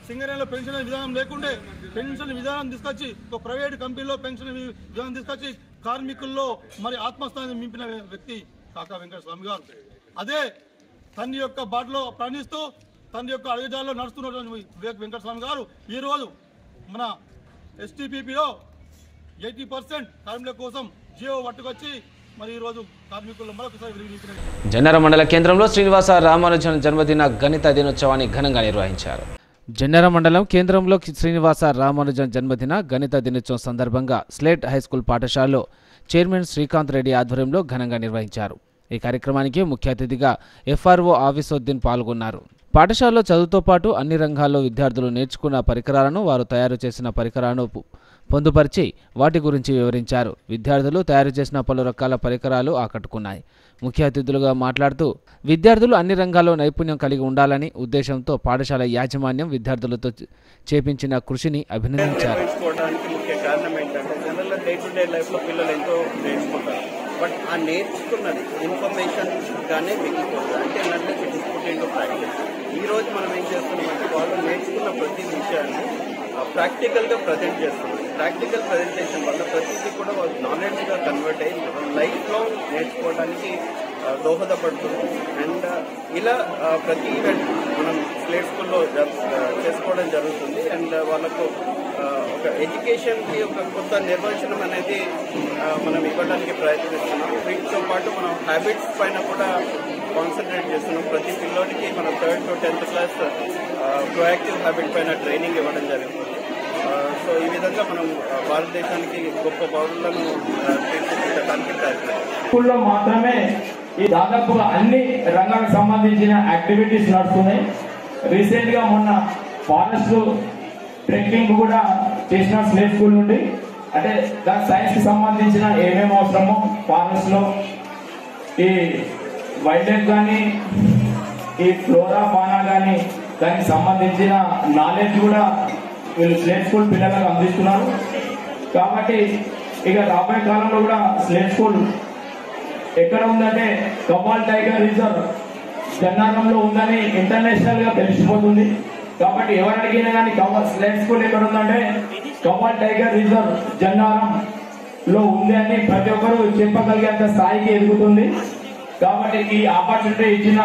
సింగరేణిలో పెన్షన్ విధానం లేకుండే పెన్షన్ విధానం తీసుకొచ్చి ఒక ప్రైవేట్ కంపెనీలో పెన్షన్ విధానం తీసుకొచ్చి కార్మికుల్లో మరి ఆత్మస్థాయిని నింపిన వ్యక్తి కాకా వెంకటస్వామి గారు. అదే తండ్రి యొక్క బాటలో ప్రయాణిస్తూ తండ్రి యొక్క అడుగుజాల్లో నడుస్తున్నటువంటి వివేక్ వెంకటస్వామి గారు ఈరోజు మన ఎస్టీపీపీలో 80% కార్మికుల కోసం జియో పట్టుకొచ్చి మరి ఈరోజు కార్మికుల్లో మరొకసారి వినియోగించిన జన్నర మండల కేంద్రంలో శ్రీనివాస రామానుజన్ జన్మదిన గణిత దినోత్సవాన్ని ఘనంగా నిర్వహించారు. జన్నర మండలం కేంద్రంలో శ్రీనివాస రామానుజన్ జన్మదిన గణిత దినోత్సవం సందర్భంగా స్లేట్ హైస్కూల్ పాఠశాలలో చైర్మన్ శ్రీకాంత్ రెడ్డి ఆధ్వర్యంలో ఘనంగా నిర్వహించారు. ఈ కార్యక్రమానికి ముఖ్య అతిథిగా ఎఫ్ఆర్ఓ ఆఫీసోద్దీన్ పాల్గొన్నారు. పాఠశాలలో చదువుతో పాటు అన్ని రంగాల్లో విద్యార్థులు నేర్చుకున్న పరికరాలను, వారు తయారు చేసిన పరికరాలను పొందుపరిచి వాటి గురించి వివరించారు. విద్యార్థులు తయారు చేసిన పలు రకాల పరికరాలు ఆకట్టుకున్నాయి. ముఖ్య అతిథులుగా మాట్లాడుతూ విద్యార్థులు అన్ని రంగాల్లో నైపుణ్యం కలిగి ఉండాలని ఉద్దేశంతో పాఠశాల యాజమాన్యం విద్యార్థులతో చేపించిన కృషిని అభినందించారు. బట్ ఆ నేర్చుకున్నది ఇన్ఫర్మేషన్గానే మిగిలిపోతుంది. అంటే ఏంటంటే ప్రాక్టీస్. ఈరోజు మనం ఏం చేస్తున్నామంటే వాళ్ళు నేర్చుకున్న ప్రతి విషయాన్ని ప్రాక్టికల్గా ప్రజెంట్ చేస్తున్నాం. ప్రాక్టికల్ ప్రజెంటేషన్ వల్ల ప్రతిదీ కూడా వాళ్ళు నాలెడ్జ్గా కన్వర్ట్ అయ్యి లైఫ్లో నేర్చుకోవడానికి దోహదపడుతుంది. అండ్ ఇలా ప్రతి ఈవెంట్ మనం స్లేట్ స్కూల్లో చేసుకోవడం జరుగుతుంది. అండ్ వాళ్ళకు ఒక ఎడ్యుకేషన్కి ఒక కొత్త నిర్వచనం అనేది మనం ఇవ్వడానికి ప్రయత్నిస్తున్నాం. వీటితో పాటు మనం హ్యాబిట్స్ పైన కూడా కాన్సన్ట్రేట్ చేస్తున్నాం. ప్రతి పిల్లోడికి మనం 3rd to 10th class proactive habit పైన ట్రైనింగ్ ఇవ్వడం జరుగుతుంది. సో ఈ విధంగా మనం భారతదేశానికి గొప్ప పౌరులను తీర్చిదిద్దడానికి ప్రయత్నం. స్కూల్లో మాత్రమే ఈ దాదాపుగా అన్ని రంగాలకు సంబంధించిన యాక్టివిటీస్ నడుస్తున్నాయి. రీసెంట్గా మొన్న ఫారెస్ట్ ట్రెక్కింగ్ కూడా చేసిన స్లేట్ స్కూల్ నుండి. అంటే దాని సైన్స్కి సంబంధించిన ఏమేమి అవసరమో ఫారెస్ట్లో ఈ వైల్డ్ లైఫ్ కానీ ఈ ఫ్లోరా ఫానా కానీ దానికి సంబంధించిన నాలెడ్జ్ కూడా వీళ్ళు స్లేట్ స్కూల్ పిల్లలకు అందిస్తున్నారు. కాబట్టి ఇక రాబోయే కాలంలో కూడా స్లేట్ స్కూల్ ఎక్కడ ఉందంటే కపాల్ టైగర్ రిజర్వ్ జన్నారంలో ఉందని ఇంటర్నేషనల్గా తెలిసిపోతుంది. కాబట్టి ఎవరు అడిగినా కానీ స్లేట్ స్కూల్ ఎక్కడ ఉందంటే కపాల్ టైగర్ రిజర్వ్ జన్నారంలో ఉంది అని ప్రతి ఒక్కరు చెప్పగలిగేంత స్థాయికి ఎదుగుతుంది. కాబట్టి ఈ ఆపర్చునిటీ ఇచ్చిన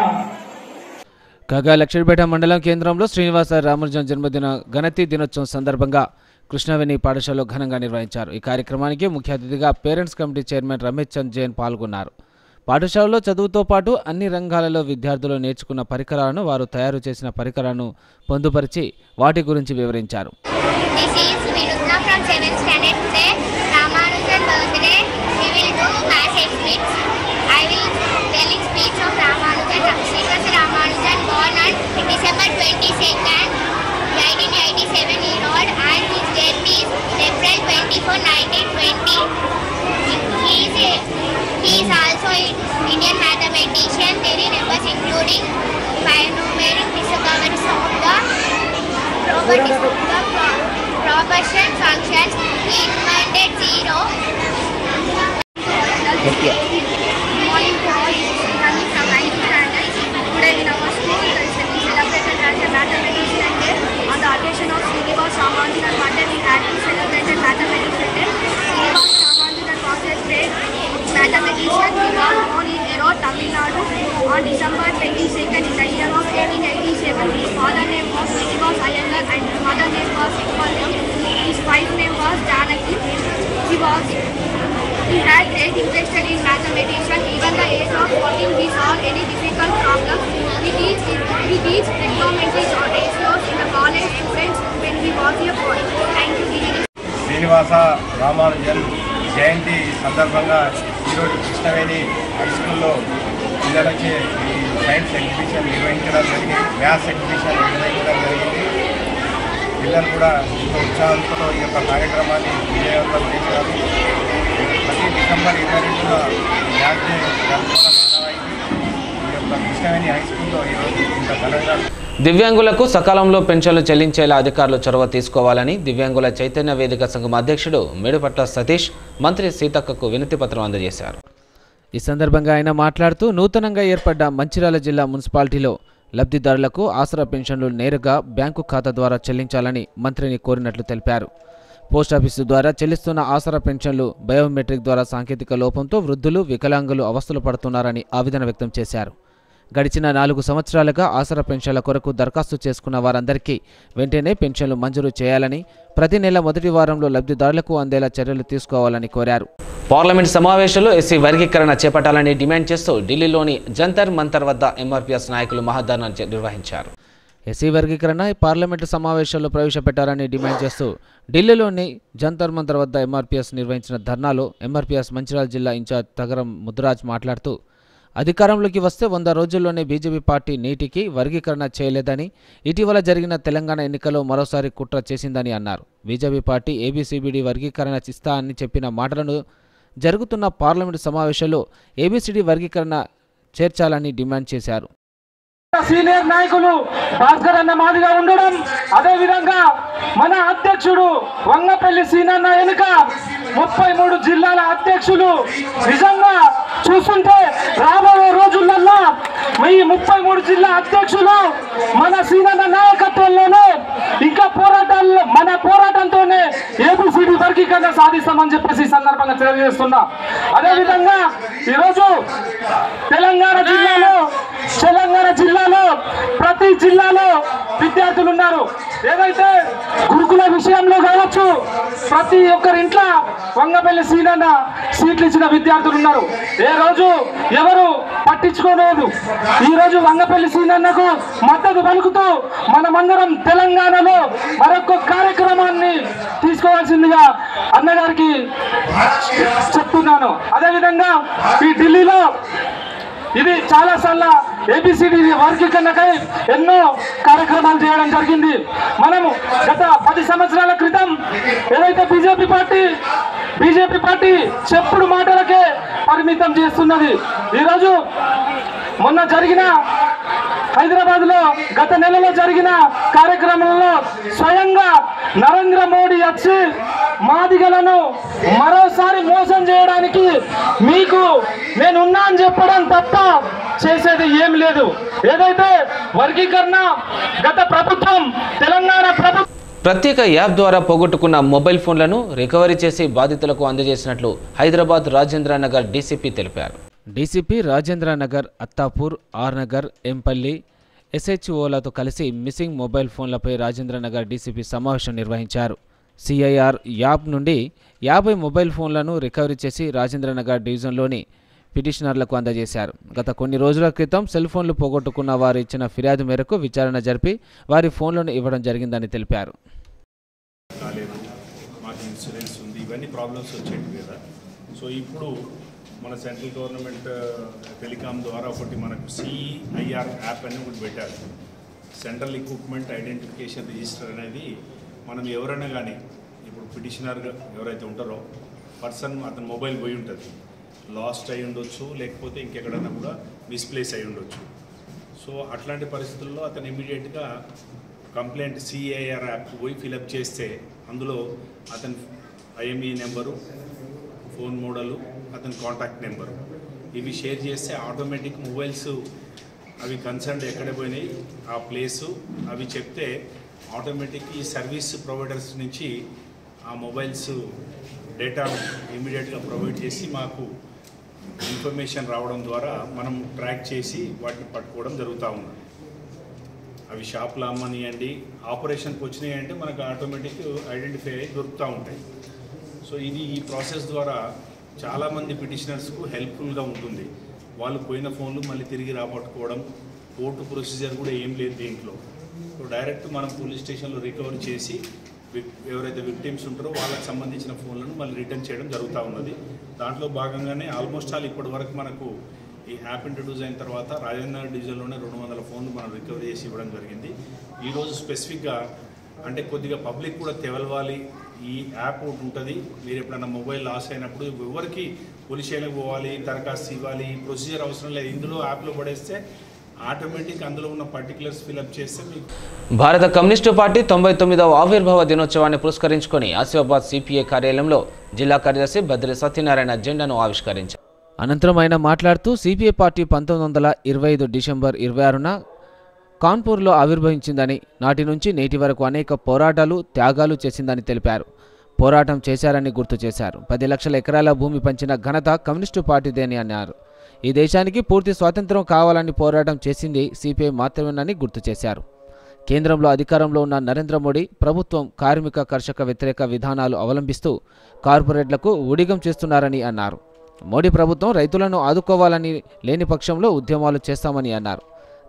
కాగా లక్షడిపేట మండలం కేంద్రంలో శ్రీనివాస రామానుజన్ జన్మదిన గణతి దినోత్సవం సందర్భంగా కృష్ణవేణి పాఠశాలలో ఘనంగా నిర్వహించారు. ఈ కార్యక్రమానికి ముఖ్య అతిథిగా parents committee chairman Ramesh Chand Jain పాల్గొన్నారు. పాఠశాలలో చదువుతో పాటు అన్ని రంగాలలో విద్యార్థులు నేర్చుకున్న పరికరాలను, వారు తయారు చేసిన పరికరాలను పొందుపరిచి వాటి గురించి వివరించారు. Ramanujan including bionumeric discoveries of the properties of the propulsion functions. He invented zero. Morning to all, this is Srihani from 9th standard. Today in our school, we celebrated as a mathematician day. On the occasion of Srinivas Ramanujan birthday, we had celebrated mathematician day. Srinivas Ramanujan was a great mathematician. He was born in Erode, Tamil Nadu on December 22nd in the year of 1887. His father name was Srinivas Iyengar and his mother name was Ekwalyam. His wife name was Janaki. He had great interest in mathematics. Even the age of 14, he solved any difficult problems. He teach trigonometry or ratios in the college students when he was a boy. Thank you. Srinivasa Ramanujan జయంతి సందర్భంగా ఈరోజు Krishnaveni high స్కూల్లో పిల్లలకి ఈ science exhibition నిర్వహించడం జరిగింది, maths exhibition నిర్వహించడం జరిగింది. పిల్లలు కూడా ఎంతో ఉత్సాహంతో ఈ యొక్క కార్యక్రమాన్ని విజయవంతం చేశారు. ప్రతి డిసెంబర్ 22న మ్యాథ్స్ డే జరుపుకోవడం ఆనవాయితీ. ఈ యొక్క కృష్ణవేణి హై స్కూల్లో ఈరోజు ఇంత ఘనంగా దివ్యాంగులకు సకాలంలో పెన్షన్లు చెల్లించేలా అధికారులు చొరవ తీసుకోవాలని దివ్యాంగుల చైతన్య వేదిక సంఘం అధ్యక్షుడు మేడుపట్ల సతీష్ మంత్రి సీతక్కకు వినతి పత్రం అందజేశారు. ఈ సందర్భంగా ఆయన మాట్లాడుతూ నూతనంగా ఏర్పడ్డ మంచిర్యాల జిల్లా మున్సిపాలిటీలో లబ్ధిదారులకు ఆసరా పెన్షన్లు నేరుగా బ్యాంకు ఖాతా ద్వారా చెల్లించాలని మంత్రిని కోరినట్లు తెలిపారు. పోస్టాఫీసు ద్వారా చెల్లిస్తున్న ఆసరా పెన్షన్లు బయోమెట్రిక్ ద్వారా సాంకేతిక లోపంతో వృద్ధులు, వికలాంగులు అవస్థలు పడుతున్నారని ఆవేదన వ్యక్తం చేశారు. గడిచిన 4 సంవత్సరాలుగా ఆసరా పెన్షన్ల కొరకు దరఖాస్తు చేసుకున్న వారందరికీ వెంటనే పెన్షన్లు మంజూరు చేయాలని, ప్రతి నెల మొదటి వారంలో లబ్ధిదారులకు అందేలా చర్యలు తీసుకోవాలని కోరారు. పార్లమెంట్ సమావేశంలో ఎస్సీ వర్గీకరణ చేపట్టాలని డిమాండ్ చేస్తూ ఢిల్లీలోని జంతర్ మంతర్ వద్ద ఎంఆర్పీఎస్ నాయకులు మహాధర్నా నిర్వహించారు. ఎస్సీ వర్గీకరణ పార్లమెంటు సమావేశాల్లో ప్రవేశపెట్టారని డిమాండ్ చేస్తూ ఢిల్లీలోని జంతర్ మంతర్ వద్ద ఎంఆర్పీఎస్ నిర్వహించిన ధర్నాలో ఎంఆర్పీఎస్ మంచిర్యాల జిల్లా ఇన్ఛార్జ్ తగరం ముద్దురాజ్ మాట్లాడుతూ అధికారంలోకి వస్తే 100 రోజుల్లోనే బీజేపీ పార్టీ నేటికి వర్గీకరణ చేయలేదని, ఇటీవల జరిగిన తెలంగాణ ఎన్నికల్లో మరోసారి కుట్ర చేసిందని అన్నారు. బీజేపీ పార్టీ ఏబీసీబీడీ వర్గీకరణ ఇస్తా అని చెప్పిన మాటలను జరుగుతున్న పార్లమెంటు సమావేశంలో ఏబీసీడీ వర్గీకరణ చేర్చాలని డిమాండ్ చేశారు. సీనియర్ నాయకులు భాస్కర్ అన్న మాదిగా ఉండడం, అదే విధంగా మన అధ్యక్షుడు వంగపల్లి సీనన్న వెనుక 33 జిల్లాల అధ్యక్షులు నిజంగా చూస్తుంటే రాబోయే రోజులలో ఈ 33 జిల్లా అధ్యక్షులు మన సీనన్న నాయకత్వంలోనే ఇంకా పోరాటాల్లో మన పోరాటంతోనే ఏబీసీడీ వర్గీకరణ సాధిస్తామని చెప్పేసి ఈ సందర్భంగా తెలియజేస్తున్నా. అదేవిధంగా ఈరోజు తెలంగాణ జిల్లాలో ప్రతి జిల్లాలో విద్యార్థులు ఉన్నారు. ఏదైతే గురుకుల విషయంలో కావచ్చు, ప్రతి ఒక్కరింట్లో వంగపల్లి సీనన్న సీట్లు ఇచ్చిన విద్యార్థులు ఉన్నారు. ఏ రోజు ఎవరు పట్టించుకోలేదు. ఈ రోజు వంగపల్లి సీనన్నకు మద్దతు పలుకుతూ మనమందరం తెలంగాణలో మరొక కార్యక్రమాన్ని తీసుకోవాల్సిందిగా అన్నగారికి చెప్తున్నాను. అదేవిధంగా ఈ ఢిల్లీలో ఇది చాలా సార్లు ఏబీసీడీ వర్గీకరణకై ఎన్నో కార్యక్రమాలు చేయడం జరిగింది. మనము గత 10 సంవత్సరాల క్రితం ఏదైతే బీజేపీ పార్టీ చెప్పుడు మాటలకే పరిమితం చేస్తున్నది. ఈరోజు మొన్న జరిగిన హైదరాబాద్లో గత నెలలో జరిగిన కార్యక్రమంలో స్వయంగా నరేంద్ర మోడీ వచ్చి మాదిగలను మరోసారి మోసం చేయడానికి మీకు నేనున్నా అని చెప్పడం తప్ప చేసేది ఏం లేదు. ఏదైతే వర్గీకరణ గత ప్రభుత్వం తెలంగాణ ప్రభుత్వం ప్రత్యేక యాప్ ద్వారా పోగొట్టుకున్న మొబైల్ ఫోన్లను రికవరీ చేసి బాధితులకు అందజేసినట్లు హైదరాబాద్ రాజేంద్ర నగర్ డీసీపీ తెలిపారు. డీసీపీ రాజేంద్ర నగర్, అత్తాపూర్, ఆర్ నగర్, ఎంపల్లి ఎస్హెచ్ఓలతో కలిసి మిస్సింగ్ మొబైల్ ఫోన్లపై రాజేంద్ర నగర్ డీసీపీ సమావేశం నిర్వహించారు. సిఐఆర్ యాప్ నుండి 50 మొబైల్ ఫోన్లను రికవరీ చేసి రాజేంద్ర నగర్ డివిజన్లోని పిటిషనర్లకు అందజేశారు. గత కొన్ని రోజుల క్రితం సెల్ ఫోన్లు పోగొట్టుకున్న వారు ఇచ్చిన ఫిర్యాదు మేరకు విచారణ జరిపి వారి ఫోన్లను ఇవ్వడం జరిగిందని తెలిపారు. మాకు ఇన్సూరెన్స్ ఉంది, ఇవన్నీ ప్రాబ్లమ్స్ వచ్చేవి కదా. సో ఇప్పుడు మన సెంట్రల్ గవర్నమెంట్ టెలికాం ద్వారా ఒకటి మనకు సిఐఆర్ యాప్ అని ఒకటి పెట్టారు. సెంట్రల్ ఎక్విప్మెంట్ ఐడెంటిఫికేషన్ రిజిస్టర్ అనేది మనం ఎవరైనా కానీ ఇప్పుడు పిటిషనర్గా ఎవరైతే ఉంటారో పర్సన్ అతని మొబైల్ పోయి ఉంటుంది, లాస్ట్ అయి ఉండొచ్చు, లేకపోతే ఇంకెక్కడైనా కూడా మిస్ప్లేస్ అయి ఉండొచ్చు. సో అట్లాంటి పరిస్థితుల్లో అతను ఇమీడియట్గా కంప్లైంట్ సిఏఆర్ యాప్ పోయి ఫిలప్ చేస్తే అందులో అతని ఐఎంఈ నెంబరు, ఫోన్ మోడలు, అతని కాంటాక్ట్ నెంబరు ఇవి షేర్ చేస్తే ఆటోమేటిక్ మొబైల్స్ అవి కన్సర్న్ ఎక్కడ పోయినాయి ఆ ప్లేసు అవి చెప్తే ఆటోమేటిక్ ఈ సర్వీస్ ప్రొవైడర్స్ నుంచి ఆ మొబైల్స్ డేటా ఇమీడియట్గా ప్రొవైడ్ చేసి మాకు ఇన్ఫర్మేషన్ రావడం ద్వారా మనం ట్రాక్ చేసి వాటిని పట్టుకోవడం జరుగుతూ ఉంది. అవి షాప్లో అమ్మనియండి, ఆపరేషన్కి వచ్చినాయి అంటే మనకు ఆటోమేటిక్ ఐడెంటిఫై అయ్యి దొరుకుతూ ఉంటాయి. సో ఇది ఈ ప్రాసెస్ ద్వారా చాలామంది పిటిషనర్స్కు హెల్ప్ఫుల్గా ఉంటుంది. వాళ్ళు పోయిన ఫోన్లు మళ్ళీ తిరిగి రాబట్టుకోవడం, కోర్టు ప్రొసీజర్ కూడా ఏం లేదు దీంట్లో. సో డైరెక్ట్ మనం పోలీస్ స్టేషన్లో రికవర్ చేసి ఎవరైతే విక్టిమ్స్ ఉంటారో వాళ్ళకి సంబంధించిన ఫోన్లను మళ్ళీ రిటర్న్ చేయడం జరుగుతూ ఉన్నది. దాంట్లో భాగంగానే ఆల్మోస్ట్ ఆల్ ఇప్పటి వరకు మనకు ఈ యాప్ ఇంట్రడ్యూస్ అయిన తర్వాత రాజేంద్ర డివిజన్లోనే 200 ఫోన్లు మనం రికవరీ చేసి ఇవ్వడం జరిగింది. ఈరోజు స్పెసిఫిక్గా అంటే కొద్దిగా పబ్లిక్ కూడా తెలవాలి, ఈ యాప్ ఒకటి ఉంటుంది, మీరు ఎప్పుడైనా మొబైల్ లాస్ అయినప్పుడు ఎవరికి పోలీస్ స్టేషన్కి పోవాలి, దరఖాస్తు ఇవ్వాలి, ప్రొసీజర్ అవసరం లేదు. ఇందులో యాప్లో పడేస్తే ఆటోమేటిక్ అందులో ఉన్న పర్టికులర్స్ ఫిల్అప్ చేస్తే మీకు. భారత కమ్యూనిస్టు పార్టీ 99వ ఆవిర్భావ దినోత్సవాన్ని పురస్కరించుకొని ఆసిఫాబాద్ సిపిఐ కార్యాలయంలో జిల్లా కార్యదర్శి బద్రి సత్యనారాయణ జెండాను ఆవిష్కరించారు. అనంతరం ఆయన మాట్లాడుతూ సిపిఐ పార్టీ 1925 డిసెంబర్ 26న కాన్పూర్లో ఆవిర్భవించిందని, నాటి నుంచి నేటి వరకు అనేక పోరాటాలు, త్యాగాలు చేసిందని తెలిపారు. పోరాటం చేశారని గుర్తు చేశారు. 10 లక్షల ఎకరాల భూమి పంచిన ఘనత కమ్యూనిస్టు పార్టీదేని అన్నారు. ఈ దేశానికి పూర్తి స్వాతంత్రం కావాలని పోరాటం చేసింది సిపిఐ మాత్రమేనని గుర్తు చేశారు. కేంద్రంలో అధికారంలో ఉన్న నరేంద్ర మోడీ ప్రభుత్వం కార్మిక కర్షక వ్యతిరేక విధానాలు అవలంబిస్తూ కార్పొరేట్లకు ఊడిగం చేస్తున్నారని అన్నారు. మోడీ ప్రభుత్వం రైతులను ఆదుకోవాలని లేని పక్షంలో ఉద్యమాలు చేస్తామని అన్నారు.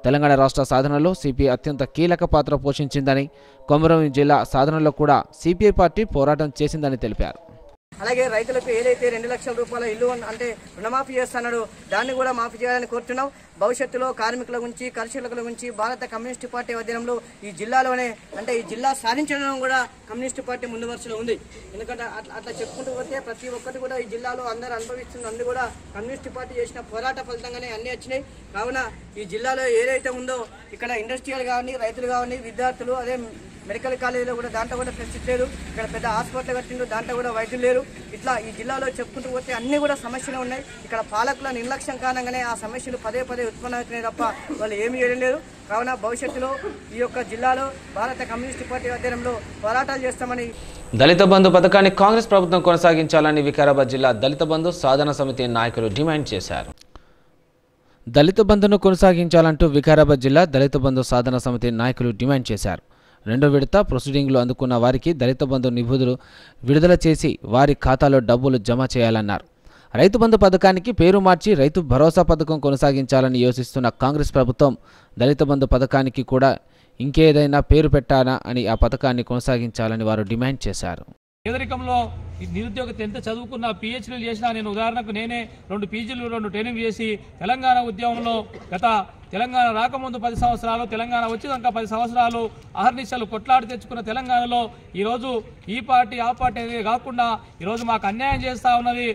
తెలంగాణ రాష్ట్ర సాధనలో సిపిఐ అత్యంత కీలక పాత్ర పోషించిందని, కొమరంభీం జిల్లా సాధనలో కూడా సిపిఐ పార్టీ పోరాటం చేసిందని తెలిపారు. అలాగే రైతులకు ఏదైతే 2 లక్షల రూపాయల ఇల్లు అంటే రుణమాఫీ చేస్తున్నాడో దాన్ని కూడా మాఫీ చేయాలని కోరుతున్నాం. భవిష్యత్తులో కార్మికుల గురించి, కర్షకుల గురించి భారత కమ్యూనిస్టు పార్టీ ఆధ్వర్యంలో ఈ జిల్లాలోనే అంటే ఈ జిల్లా సాధించడం కూడా కమ్యూనిస్టు పార్టీ ముందు వరుసలో ఉంది. ఎందుకంటే అట్లా చెప్పుకుంటూ పోతే ప్రతి ఒక్కటి కూడా ఈ జిల్లాలో అందరూ అనుభవిస్తున్న అన్ని కూడా కమ్యూనిస్టు పార్టీ చేసిన పోరాట ఫలితంగానే అన్ని వచ్చినాయి. కావున ఈ జిల్లాలో ఏదైతే ఉందో ఇక్కడ ఇండస్ట్రియల్ కానీ, రైతులు కానీ, విద్యార్థులు, అదే మెడికల్ కాలేజీలో కూడా దాంట్లో కూడా ఫెసిలిటీ లేదు. ఇక్కడ పెద్ద హాస్పిటల్ కట్టిండు, దాంట్లో కూడా వైద్యులు లేరు. ఇట్లా ఈ జిల్లాలో చెప్పుకుంటూ పోతే అన్నీ కూడా సమస్యలు ఉన్నాయి. ఇక్కడ పాలకుల నిర్లక్ష్యం కారణంగానే ఆ సమస్యలు పదే ఉత్పన్నమవుతున్నాయి తప్ప వాళ్ళు ఏమీ చేయడం లేదు. కావున భవిష్యత్తులో ఈ యొక్క జిల్లాలో భారత కమ్యూనిస్టు పార్టీ ఆధ్వర్యంలో పోరాటాలు చేస్తామని. దళిత బంధు పథకాన్ని కాంగ్రెస్ ప్రభుత్వం కొనసాగించాలని వికారాబాద్ జిల్లా దళిత బంధు సాధన సమితి నాయకులు డిమాండ్ చేశారు. దళిత బంధును కొనసాగించాలంటూ వికారాబాద్ జిల్లా దళిత బంధు సాధన సమితి నాయకులు డిమాండ్ చేశారు. 2వ విడత ప్రొసీడింగ్లు అందుకున్న వారికి దళిత బంధు నిధులు విడుదల చేసి వారి ఖాతాలో డబ్బులు జమ చేయాలన్నారు. రైతు బంధు పథకానికి పేరు మార్చి రైతు భరోసా పథకం కొనసాగించాలని యోచిస్తున్న కాంగ్రెస్ ప్రభుత్వం దళిత బంధు పథకానికి కూడా ఇంకేదైనా పేరు పెట్టాలా అని ఆ పథకాన్ని కొనసాగించాలని వారు డిమాండ్ చేశారు. పేదరికంలో నిరుద్యోగత ఎంత చదువుకున్నా, పిహెచ్డీలు చేసినా, నేను ఉదాహరణకు నేనే 2 పీజీలు 2 ట్రైనింగ్ చేసి తెలంగాణ ఉద్యమంలో గత తెలంగాణ రాకముందు 10 సంవత్సరాలు, తెలంగాణ వచ్చినాక 10 సంవత్సరాలు అహర్నిశలు కొట్లాడి తెచ్చుకున్న తెలంగాణలో ఈరోజు ఈ పార్టీ ఆ పార్టీ అనేది కాకుండా ఈరోజు మాకు అన్యాయం చేస్తూ ఉన్నది.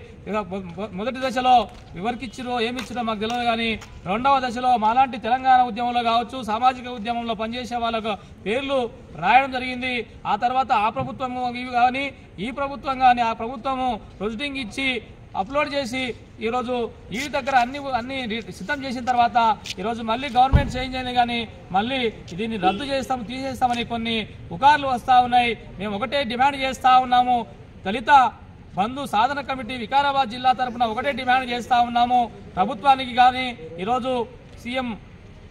మొదటి దశలో ఎవరికిచ్చిరో ఏమిచ్చిరో మాకు తెలియదు, కానీ 2వ దశలో మాలాంటి తెలంగాణ ఉద్యమంలో కావచ్చు, సామాజిక ఉద్యమంలో పనిచేసే వాళ్ళకు పేర్లు రాయడం జరిగింది. ఆ తర్వాత ఆ ప్రభుత్వం కానీ ఈ ప్రభుత్వం కానీ ఆ ప్రభుత్వము ప్రొసీడింగ్ ఇచ్చి అప్లోడ్ చేసి ఈరోజు ఈ దగ్గర అన్ని సిద్ధం చేసిన తర్వాత ఈరోజు మళ్ళీ గవర్నమెంట్ చేంజ్ అయింది, కానీ మళ్ళీ దీన్ని రద్దు చేస్తాము, తీసేస్తామని కొన్ని పుకార్లు వస్తూ ఉన్నాయి. మేము ఒకటే డిమాండ్ చేస్తూ ఉన్నాము. దళిత బంధు సాధన కమిటీ వికారాబాద్ జిల్లా తరఫున ఒకటే డిమాండ్ చేస్తూ ఉన్నాము. ప్రభుత్వానికి కానీ ఈరోజు సీఎం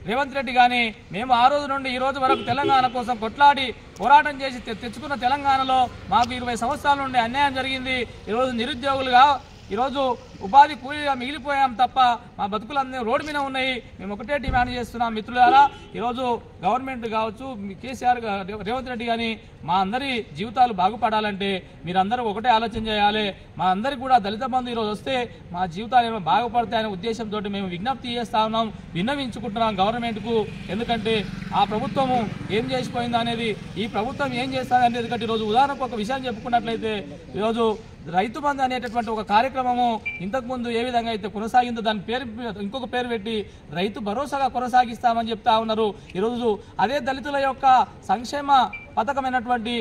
రేవంత్ రెడ్డి కానీ మేము ఆ రోజు నుండి ఈ రోజు వరకు తెలంగాణ కోసం కొట్లాడి పోరాటం చేసి తెచ్చుకున్న తెలంగాణలో మాకు 20 సంవత్సరాల నుండి అన్యాయం జరిగింది. ఈరోజు నిరుద్యోగులుగా ఈరోజు ఉపాధి కూలీగా మిగిలిపోయాం తప్ప మా బతుకులన్నీ రోడ్డు మీద ఉన్నాయి. మేము ఒకటే డిమాండ్ చేస్తున్నాం మిత్రులారా, ఈరోజు గవర్నమెంట్ కావచ్చు, కేసీఆర్ రేవంత్ రెడ్డి కానీ మా అందరి జీవితాలు బాగుపడాలంటే మీరందరూ ఒకటే ఆలోచన చేయాలి. మా అందరికి కూడా దళిత బంధు ఈరోజు వస్తే మా జీవితాలు బాగుపడతాయనే ఉద్దేశంతో మేము విజ్ఞప్తి చేస్తా ఉన్నాం, విన్నవించుకుంటున్నాం గవర్నమెంట్కు. ఎందుకంటే ఆ ప్రభుత్వము ఏం చేసిపోయిందో అనేది, ఈ ప్రభుత్వం ఏం చేస్తుంది అనేది. ఎందుకంటే ఈరోజు ఉదాహరణకు ఒక విషయం చెప్పుకున్నట్లయితే ఈరోజు రైతు బంధు అనేటటువంటి ఒక కార్యక్రమము ఇంతకుముందు ఏ విధంగా అయితే కొనసాగిందో దాని పేరు ఇంకొక పేరు పెట్టి రైతు భరోసాగా కొనసాగిస్తామని చెప్తా ఉన్నారు. ఈరోజు అదే దళితుల యొక్క సంక్షేమ పథకమైనటువంటి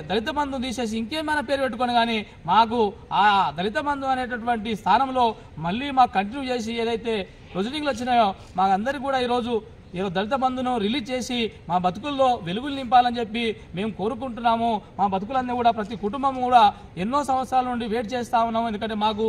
దళిత బంధు తీసేసి ఇంకేమైనా పేరు పెట్టుకొని కానీ మాకు ఆ దళిత బంధు అనేటటువంటి స్థానంలో మళ్ళీ మాకు కంటిన్యూ చేసి ఏదైతే ప్రొసీడింగ్లు వచ్చినాయో మాకందరికీ కూడా ఈరోజు దళిత బంధును రిలీజ్ చేసి మా బతుకుల్లో వెలుగులు నింపాలని చెప్పి మేము కోరుకుంటున్నాము. మా బతుకులన్నీ కూడా ప్రతి కుటుంబం కూడా ఎన్నో సంవత్సరాల నుండి వెయిట్ చేస్తూ ఉన్నాము. ఎందుకంటే మాకు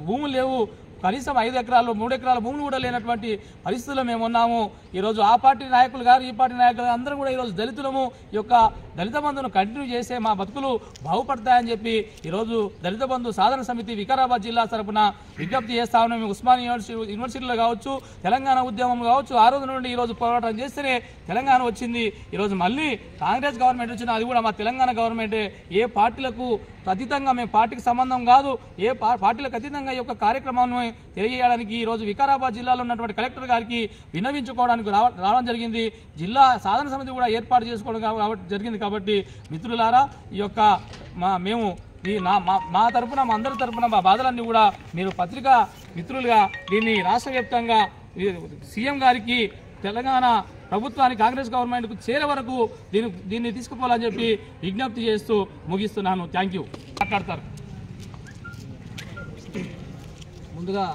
భూములు లేవు, కనీసం 5 ఎకరాలు 3 ఎకరాల భూములు కూడా లేనటువంటి పరిస్థితుల్లో మేము ఉన్నాము. ఈరోజు ఆ పార్టీ నాయకులు గారు ఈ పార్టీ నాయకులు అందరూ కూడా ఈరోజు దళితులము ఈ యొక్క దళిత బంధును కంటిన్యూ చేసే మా బతుకులు బాగుపడతాయని చెప్పి ఈరోజు దళిత బంధు సాధన సమితి వికారాబాద్ జిల్లా తరపున విజ్ఞప్తి చేస్తా ఉన్నాము. ఉస్మానియా యూనివర్సిటీలో కావచ్చు, తెలంగాణ ఉద్యమం కావచ్చు, ఆ రోజు నుండి ఈరోజు పోరాటం చేస్తేనే తెలంగాణ వచ్చింది. ఈరోజు మళ్ళీ కాంగ్రెస్ గవర్నమెంట్ వచ్చినా అది కూడా మా తెలంగాణ గవర్నమెంటే. ఏ పార్టీలకు అతీతంగా మేము పార్టీకి సంబంధం కాదు, ఏ పార్టీలకు అతీతంగా ఈ యొక్క కార్యక్రమాన్ని తెలియజేయడానికి ఈరోజు వికారాబాద్ జిల్లాలో ఉన్నటువంటి కలెక్టర్ గారికి విన్నవించుకోవడానికి రావడం జరిగింది. జిల్లా సాధన సమితి కూడా ఏర్పాటు చేసుకోవడం జరిగింది. కాబట్టి మిత్రులారా, ఈ యొక్క మేము మా తరఫున మా అందరి తరఫున మా బాధలన్నీ కూడా మీరు పత్రికా మిత్రులుగా దీన్ని రాష్ట్ర వ్యాప్తంగా సీఎం గారికి, తెలంగాణ ప్రభుత్వానికి, కాంగ్రెస్ గవర్నమెంట్కు చేరే వరకు దీన్ని తీసుకుపోవాలని చెప్పి విజ్ఞప్తి చేస్తూ ముగిస్తున్నాను. Thank you. మాట్లాడతారు. ముందుగా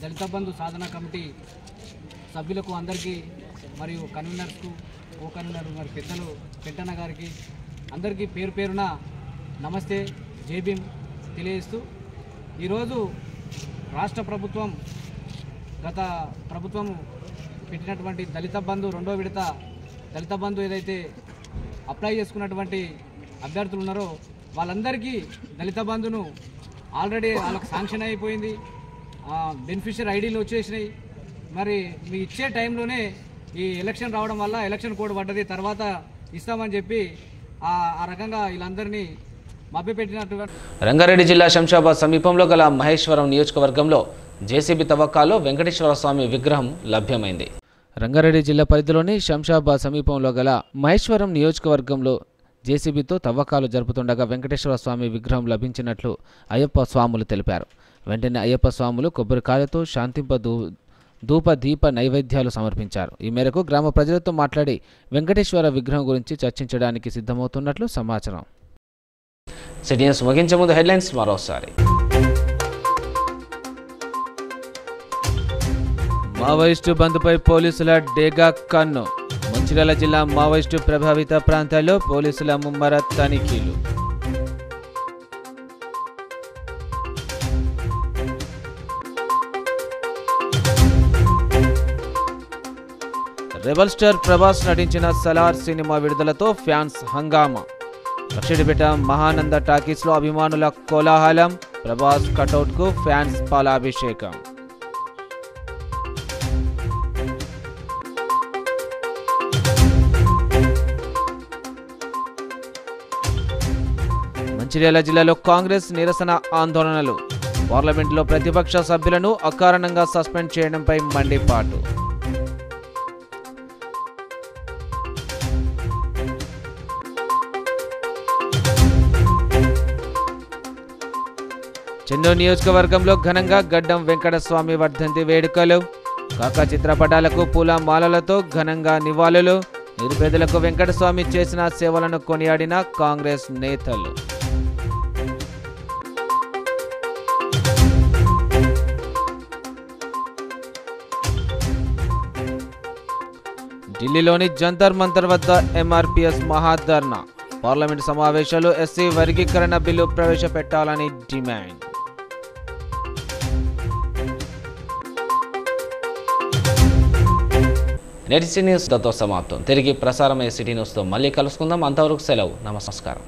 దళిత బంధు సాధన కమిటీ సభ్యులకు అందరికీ మరియు కన్వీనర్స్కు, కో కన్వీనర్ మరి పెద్దలు పెంటన్న గారికి అందరికీ పేరు పేరున నమస్తే, జై భీమ్ తెలియజేస్తూ, ఈరోజు రాష్ట్ర ప్రభుత్వం గత ప్రభుత్వము పెట్టినటువంటి దళిత బంధు 2వ విడత దళిత బంధు ఏదైతే అప్లై చేసుకున్నటువంటి అభ్యర్థులు ఉన్నారో వాళ్ళందరికీ దళిత బంధును ఆల్రెడీ వాళ్ళకి శాంక్షన్ అయిపోయింది. బెనిఫిషియరీ ఐడీలు వచ్చేసినాయి. మరి మీ ఇచ్చే టైంలోనే ఈ ఎలక్షన్ రావడం వల్ల ఎలక్షన్ కోడ్ పడ్డది, తర్వాత ఇస్తామని చెప్పి ఆ రకంగా వీళ్ళందరినీ మభ్యపెట్టినట్టుగా. రంగారెడ్డి జిల్లా శంషాబాద్ సమీపంలో గల మహేశ్వరం నియోజకవర్గంలో జేసీబీ తవ్వకాల్లో వెంకటేశ్వర స్వామి విగ్రహం లభ్యమైంది. రంగారెడ్డి జిల్లా పరిధిలోని శంషాబాద్ సమీపంలో గల మహేశ్వరం నియోజకవర్గంలో జేసీబీతో తవ్వకాలు జరుపుతుండగా వెంకటేశ్వర స్వామి విగ్రహం లభించినట్లు అయ్యప్ప స్వాములు తెలిపారు. వెంటనే అయ్యప్ప స్వాములు కొబ్బరికాయలతో శాంతింప ధూప దీప నైవేద్యాలు సమర్పించారు. ఈ మేరకు గ్రామ ప్రజలతో మాట్లాడి వెంకటేశ్వర విగ్రహం గురించి చర్చించడానికి సిద్ధమవుతున్నట్లు సమాచారం. సిటీ న్యూస్ ముగించే ముందు హెడ్లైన్స్ మరోసారి. మావోయిస్టు బంద్పై పోలీసుల డేగా కన్ను. మంచిర్యాల జిల్లా మావోయిస్టు ప్రభావిత ప్రాంతాల్లో పోలీసుల ముమ్మర తనిఖీలు. రెబల్ స్టార్ ప్రభాస్ నటించిన సలార్ సినిమా విడుదలతో ఫ్యాన్స్ హంగామా. లక్షడిపేట మహానంద టాకీస్లో అభిమానుల కోలాహలం. ప్రభాస్ కటౌట్కు ఫ్యాన్స్ పాలాభిషేకం. మంచిర్యాల జిల్లాలో కాంగ్రెస్ నిరసన ఆందోళనలు. పార్లమెంట్లో ప్రతిపక్ష సభ్యులను అకారణంగా సస్పెండ్ చేయడంపై మండిపాటు. చెన్నూరు నియోజకవర్గంలో ఘనంగా గడ్డం వెంకటస్వామి వర్ధంతి వేడుకలు. కాకా చిత్రపటాలకు పూల మాలలతో ఘనంగా నివాళులు. నిరుపేదలకు వెంకటస్వామి చేసిన సేవలను కొనియాడిన కాంగ్రెస్ నేతలు. ఢిల్లీలోని జంతర్ మంతర్ వద్ద ఎంఆర్పీఎస్ మహాధర్నా. పార్లమెంటు సమావేశాలు ఎస్సీ వర్గీకరణ బిల్లు ప్రవేశపెట్టాలని డిమాండ్. నేటి సిటీ న్యూస్ తో సమాప్తం. తిరిగి ప్రసారమయ్యే సిటీ న్యూస్తో మళ్ళీ కలుసుకుందాం. అంతవరకు సెలవు. నమస్కారం.